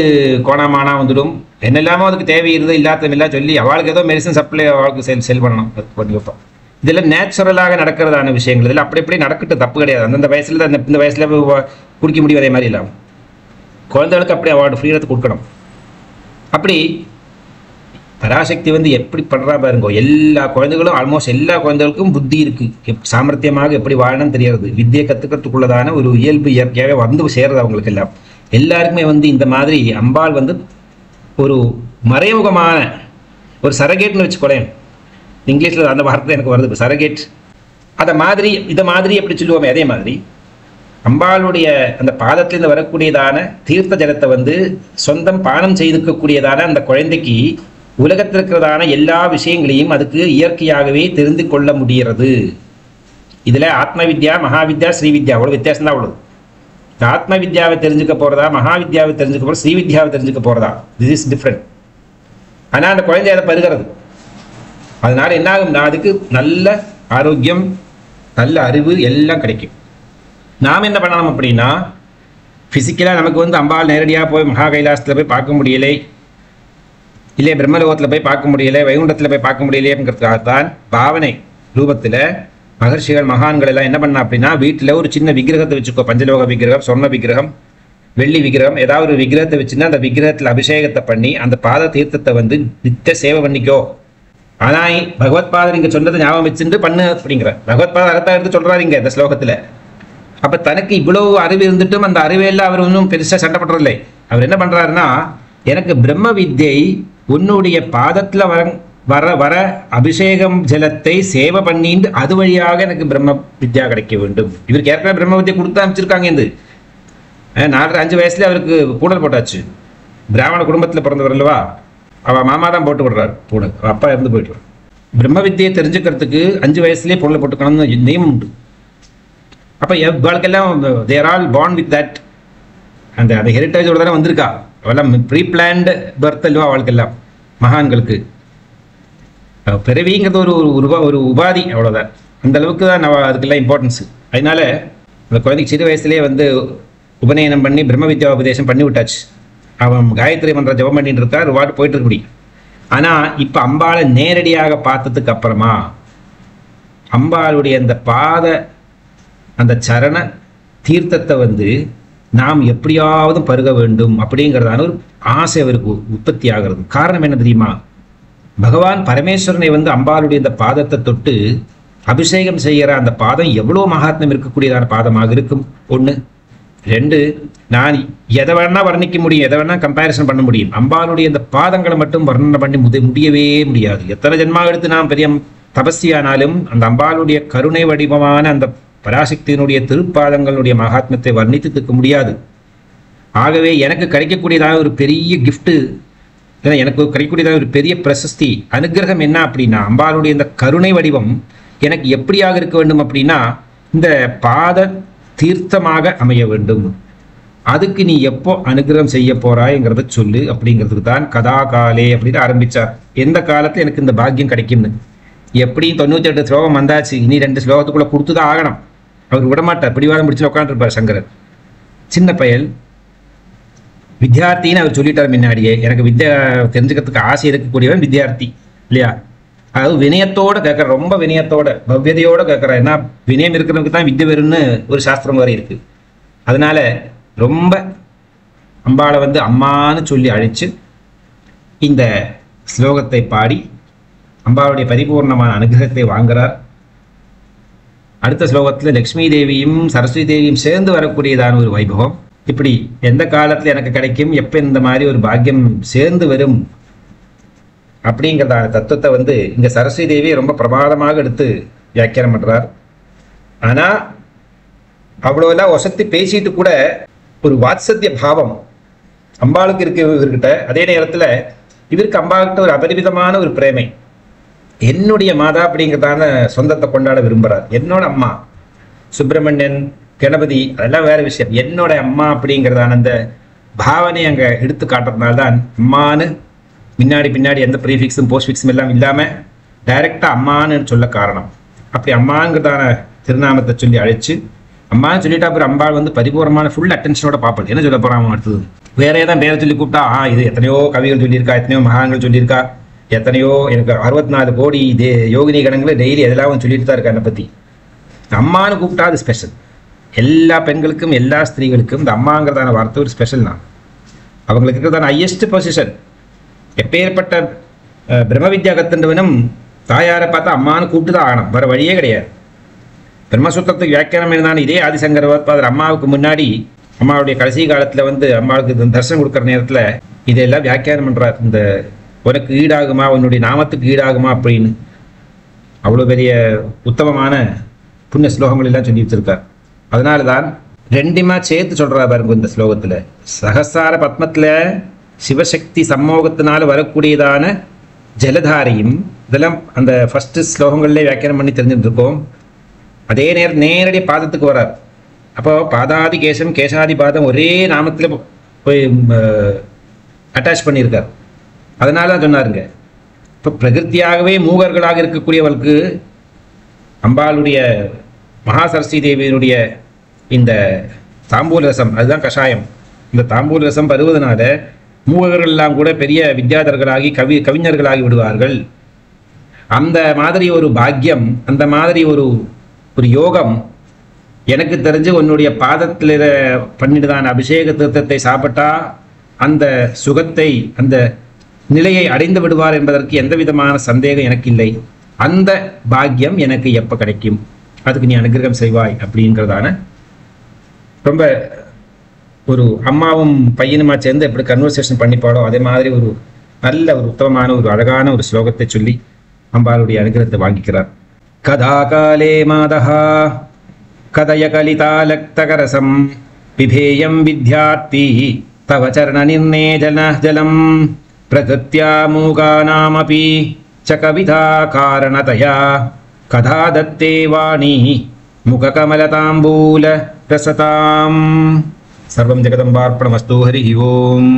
கோணாமானா வந்துடும், என்னெல்லாமோ அதுக்கு தேவை இருந்தது இல்லாதமெல்லாம் சொல்லி அவளுக்கு ஏதோ மெடிசன் சப்ளை அவளுக்கு செல் பண்ணணும், அது பண்ணி வைப்பான். இதெல்லாம் நேச்சுரலாக நடக்கிறதான விஷயங்கள். இதெல்லாம் அப்படி எப்படி நடக்கட்டும், தப்பு கிடையாது. அந்தந்த வயசில் தான் இந்த வயசில் குடிக்க முடியும். அதே மாதிரி இல்லாமல் குழந்தைகளுக்கு அப்படி அவளோட ஃப்ரீடத்தை கொடுக்கணும். அப்படி பராசக்தி வந்து எப்படி பண்ணுறா பாருங்க. எல்லா குழந்தைகளும், ஆல்மோஸ்ட் எல்லா குழந்தைகளுக்கும் புத்தி இருக்குது, சாமர்த்தியமாக எப்படி வாழணும்னு தெரியாது. வித்தியை கற்றுக்கிறதுக்குள்ளதான ஒரு இயல்பு இயற்கையாகவே வந்து சேர்றது அவங்களுக்கு எல்லாம். எல்லாருக்குமே வந்து இந்த மாதிரி அம்பாள் வந்து ஒரு மறைமுகமான ஒரு சரகேட்னு வச்சுக்கொள்ளேன். இங்கிலீஷில் அந்த வார்த்தை எனக்கு வருது, சரகேட். அதை மாதிரி இதை மாதிரி எப்படி சொல்லுவோமே, அதே மாதிரி அம்பாளுடைய அந்த பாதத்திலிருந்து வரக்கூடியதான தீர்த்த ஜலத்தை வந்து சொந்தம் பானம் செய்துக்கக்கூடியதான அந்த குழந்தைக்கு உலகத்தில் இருக்கிறதான எல்லா விஷயங்களையும் அதுக்கு இயற்கையாகவே தெரிந்து கொள்ள முடிகிறது. இதில் ஆத்ம வித்யா, மகாவித்யா, ஸ்ரீவித்யா அவ்வளோ வித்தியாசம் தான் உள்ளது. ஆத்ம வித்யாவை தெரிஞ்சுக்க போகிறதா, மகாவித்யாவை தெரிஞ்சுக்க போகிறதா, ஸ்ரீவித்யாவை தெரிஞ்சுக்க போகிறதா, திஸ் இஸ் டிஃப்ரெண்ட். ஆனால் அந்த குழந்தை அதை பருகிறது. அதனால என்ன ஆகும்னா அதுக்கு நல்ல ஆரோக்கியம், நல்ல அறிவு எல்லாம் கிடைக்கும். நாம் என்ன பண்ணணும் அப்படின்னா, ஃபிசிக்கலாக நமக்கு வந்து அம்பாள் நேரடியாக போய் மகா கைலாசத்தில் போய் பார்க்க முடியலை, இல்லை பிரம்மலோகத்தில் போய் பார்க்க முடியலை, வைகுண்டத்தில் போய் பார்க்க முடியலையே அப்படிங்கிறதுக்காகத்தான் பாவனை ரூபத்தில் மகர்ஷிகள் மகான்கள் எல்லாம் என்ன பண்ணா அப்படின்னா, வீட்டில் ஒரு சின்ன விக்கிரகத்தை வச்சுக்கோ, பஞ்சலோக விக்கிரகம், சொர்ண விக்கிரகம், வெள்ளி விக்கிரகம், ஏதாவது ஒரு விக்கிரகத்தை வச்சுன்னா அந்த விக்கிரகத்தில் அபிஷேகத்தை பண்ணி அந்த பாத தீர்த்தத்தை வந்து நித்திய சேவை பண்ணிக்கோ. ஆனால் பகவத்பாதர் இங்கே சொன்னதை ஞாபகம் வச்சுட்டு பண்ணு அப்படிங்கிற பகவத்பாதர் அர்த்தம் எடுத்து சொல்கிறாரு இங்கே இந்த ஸ்லோகத்தில். அப்போ தனக்கு இவ்வளவு அறிவு இருந்துட்டும் அந்த அறிவையெல்லாம் அவர் ஒன்றும் பெருசாக சண்டைப்படுறதில்லை. அவர் என்ன பண்ணுறாருன்னா, எனக்கு பிரம்ம வித்யை உன்னுடைய பாதத்தில் வர வர அபிஷேகம் ஜலத்தை சேவை பண்ணிட்டு அது வழியாக எனக்கு பிரம்ம வித்யா கிடைக்க வேண்டும். இவருக்கு ஏற்கனவே பிரம்ம வித்யை கொடுத்து அமைச்சிருக்காங்க. இந்த 4-5 வயசுல அவருக்கு பூடல் போட்டாச்சு. பிராமண குடும்பத்தில் பிறந்தவர் அல்லவா, அவள் மாமா தான் போட்டு விடுறாரு பூடல், அப்பா இருந்து போயிட்டு. பிரம்ம வித்தியை தெரிஞ்சுக்கிறதுக்கு 5 வயசுலேயே பூடல் போட்டுக்கணும்னு நியமம் உண்டு. அப்போ இவளுக்கெல்லாம் தேர் ஆல் பார்ன் வித் தட், அந்த ஹெரிட்டேஜோட தானே வந்திருக்கா. அவெல்லாம் ப்ரீ பிளான்டு பர்த் அல்லவா அவளுக்கெல்லாம். மகான்களுக்கு பிறவிங்கிறது ஒரு உபாதி, அவ்வளோதான். அந்த அளவுக்கு தான் அதுக்கெல்லாம் இம்பார்ட்டன்ஸு. அதனால அந்த குழந்தைக்கு சிறு வயசுலேயே வந்து உபநயனம் பண்ணி பிரம்ம வித்யா உபதேசம் பண்ணி விட்டாச்சு. அவன் காயத்ரி மந்திர ஜபம் பண்ணிட்டு இருக்கா, ஒரு வாட்டு போயிட்டு இருக்க முடியும். ஆனால் இப்போ அம்பாளை நேரடியாக பார்த்ததுக்கு அப்புறமா அம்பாளுடைய அந்த பாத அந்த சரண தீர்த்தத்தை வந்து நாம் எப்படியாவது பருக வேண்டும் அப்படிங்கிறதான ஒரு ஆசை அவருக்கு உற்பத்தி ஆகிறது. காரணம் என்ன தெரியுமா? பகவான் பரமேஸ்வரனை வந்து அம்பாளுடைய இந்த பாதத்தை தொட்டு அபிஷேகம் செய்கிற அந்த பாதம் எவ்வளோ மகாத்மியம் இருக்கக்கூடியதான பாதமாக இருக்கும். 1. 2, நான் எதை வேணா வர்ணிக்க முடியும், எதை வேணா கம்பேரிசன் பண்ண முடியும். அம்பாளுடைய இந்த பாதங்களை மட்டும் வர்ணனை பண்ணி முடியவே முடியாது. எத்தனை ஜென்மா எடுத்து நாம் பெரிய தபஸ்யானாலும் அந்த அம்பாளுடைய கருணை வடிவமான அந்த பராசக்தியினுடைய திருப்பாதங்களுடைய மகாத்மியத்தை வர்ணித்து தீர்க்க முடியாது. ஆகவே எனக்கு கிடைக்கக்கூடியதாக ஒரு பெரிய கிஃப்ட்டு ஏன்னா எனக்கு கிடைக்கக்கூடியதான ஒரு பெரிய பிரசஸ்தி அனுகிரகம் என்ன அப்படின்னா, அம்பாளுடைய இந்த கருணை வடிவம் எனக்கு எப்படியாக இருக்க வேண்டும் அப்படின்னா, இந்த பாத தீர்த்தமாக அமைய வேண்டும். அதுக்கு நீ எப்போ அனுகிரகம் செய்ய போறாய்ங்கிறத சொல்லு அப்படிங்கிறதுக்கு தான் கதா காலே அப்படின்னு ஆரம்பிச்சார். எந்த காலத்துல எனக்கு இந்த பாக்கியம் கிடைக்கும்னு. எப்படியும் 98 ஸ்லோகம் வந்தாச்சு, இனி 2 ஸ்லோகத்துக்குள்ள கொடுத்துதான் ஆகணும். அவர் விடமாட்டார், பிடிவாதம் பிடிச்சு உட்காந்துருப்பார் சங்கரர். சின்ன பயல் வித்யார்த்தின்னு அவர் சொல்லிட்டார் முன்னாடியே. எனக்கு வித்யா தெரிஞ்சுக்கிறதுக்கு ஆசை இருக்கக்கூடியவன் வித்யார்த்தி இல்லையா? அதாவது வினயத்தோட கேட்கற, ரொம்ப வினயத்தோட பவ்யதையோட கேட்கற. ஏன்னா வினயம் இருக்கிறவங்க தான் வித்ய வரும்னு ஒரு சாஸ்திரம் வரை இருக்கு. அதனால ரொம்ப அம்பாளை வந்து அம்மான்னு சொல்லி அழைச்சு இந்த ஸ்லோகத்தை பாடி அம்பாளுடைய பரிபூர்ணமான அனுகிரகத்தை வாங்குறார். அடுத்த ஸ்லோகத்தில் லக்ஷ்மி தேவியும் சரஸ்வதி தேவியும் சேர்ந்து வரக்கூடியதான ஒரு வைபவம். இப்படி எந்த காலத்தில் எனக்கு கிடைக்கும், எப்போ இந்த மாதிரி ஒரு பாக்கியம் சேர்ந்து வரும் அப்படிங்கிறதான தத்துவத்தை வந்து இங்க சரஸ்வதி தேவியை ரொம்ப பிரமாதமாக எடுத்து வியாக்கியானம் பண்றார். ஆனா அவ்வளோலாம் வசத்தி பேசிட்டு கூட ஒரு வாத்சத்திய பாவம் அம்பாளுக்கு இருக்கு இவர்கிட்ட. அதே நேரத்தில் இவருக்கு அம்பாளுக்கிட்ட ஒரு அபரிமிதமான ஒரு பிரேமை. என்னுடைய மாதா அப்படிங்கிறதான சொந்தத்தை கொண்டாட விரும்புகிறார். என்னோட அம்மா சுப்பிரமணியன் கணபதி அதெல்லாம் வேற விஷயம். என்னோட அம்மா அப்படிங்கிறதான அந்த பாவனை அங்கே எடுத்து காட்டுறதுனால தான் அம்மானு முன்னாடி பின்னாடி எந்த ப்ரீஃபிக்ஸும் போஸ்ட்ஃபிக்ஸும் எல்லாம் இல்லாமல் டைரெக்டாக அம்மானு சொல்ல காரணம். அப்படி அம்மாங்கிறதான திருநாமத்தை சொல்லி அழைச்சு அம்மான்னு சொல்லிட்டா அப்புறம் அம்பாள் வந்து பரிபூர்ணமான ஃபுல் அட்டென்ஷனோட பார்ப்பது. என்ன சொல்ல போகிறான் அடுத்தது? வேற ஏதாவது பேரை சொல்லி கூப்பிட்டா இது எத்தனையோ கவிகள் சொல்லியிருக்கா, எத்தனையோ மகான்கள் சொல்லியிருக்கா, எத்தனையோ எனக்கு 64 கோடி யோகினி கணங்களை டெய்லி எதெல்லாம் சொல்லிட்டு தான் இருக்கா. என்னை பற்றி அம்மானு கூப்பிட்டா அது ஸ்பெஷல். எல்லா பெண்களுக்கும் எல்லா ஸ்திரீகளுக்கும் இந்த அம்மாங்கிறதான வார்த்தை ஒரு ஸ்பெஷல் தான். அவங்களுக்கு இருக்கிறதான ஹையஸ்ட் பொசிஷன். எப்பேற்பட்ட பிரம்ம வித்யா கத்துண்டவனும் தாயாரை பார்த்தா அம்மானு கூப்பிட்டு தான் ஆகணும், வேற வழியே கிடையாது. பிரம்மசூத்திரத்துக்கு வியாக்கியானம் இருந்தாலும் இதே ஆதிசங்கர பகவத்பாதர் அம்மாவுக்கு முன்னாடி அம்மாவுடைய கடைசி காலத்தில் வந்து அம்மாவுக்கு தரிசனம் கொடுக்குற நேரத்தில் இதெல்லாம் வியாக்கியானம் பண்ணுறார். இந்த உனக்கு ஈடாகுமா, உன்னுடைய நாமத்துக்கு ஈடாகுமா அப்படின்னு அவ்வளோ பெரிய உத்தமமான புண்ணிய ஸ்லோகங்கள் எல்லாம் சொல்லி வச்சிருக்கார். அதனால தான் ரெண்டுமா சேர்த்து சொல்கிறா பாருங்க இந்த ஸ்லோகத்தில். சகசார பத்மத்தில் சிவசக்தி சம்மோகத்தினால வரக்கூடியதான ஜலதாரியும் இதெல்லாம் அந்த ஃபர்ஸ்ட் ஸ்லோகங்கள்லேயே வியாக்கியானம் பண்ணி தெரிஞ்சுட்டு இருக்கோம். அதே நேரடி பாதத்துக்கு வரார். அப்போ பாதாதி கேசம் கேசாதி பாதம் ஒரே நாமத்தில் போய் அட்டாச் பண்ணியிருக்கார். அதனால தான் சொன்னாருங்க. இப்போ பிரகிருத்தியாகவே மூவர்களாக இருக்கக்கூடியவர்களுக்கு அம்பாளுடைய மகாசரஸ்வதி தேவியினுடைய இந்த தாம்பூல ரசம் அதுதான் கஷாயம். இந்த தாம்பூல ரசம் பருவதனால மூவர்கள் எல்லாம் கூட பெரிய வித்யாதர்களாகி கவிஞர்களாகி விடுவார்கள். அந்த மாதிரி ஒரு பாக்கியம், அந்த மாதிரி ஒரு யோகம் எனக்கு தெரிஞ்சு உன்னுடைய பாதத்தில் பண்ணிட்டுதான் அபிஷேக தீர்த்தத்தை சாப்பிட்டா அந்த சுகத்தை அந்த நிலையை அடைந்து விடுவார் என்பதற்கு எந்த விதமான சந்தேகம் எனக்கு இல்லை. அந்த பாக்கியம் எனக்கு எப்போ கிடைக்கும், அதுக்கு நீ அனுகிரகம் செய்வாய் அப்படிங்கிறதான ரொம்ப ஒரு அம்மாவும் பையனுமா சேர்ந்து எப்படி கன்வர்சேஷன் பண்ணிப்பாடோ அதே மாதிரி ஒரு நல்ல ஒரு உத்தமமான ஒரு அழகான ஒரு ஸ்லோகத்தை சொல்லி அம்பாளுடைய அனுகிரகத்தை வாங்கிக்கிறார். கதா காலே மாதஹா கதய கலிதாலக்தகரசம் பிபேயம் வித்யார்த்தி தவ சரண நிர்ணேஜன ஜலம் பிரகிருத்யா மூகானாமபி ச கவிதா காரணதயா கதா தத்தே வாணி முககமலதாம்பூல ரசதாம். சர்வம் ஜெகதம்பார்ப்பணமஸ்து. ஹரி ஓம்.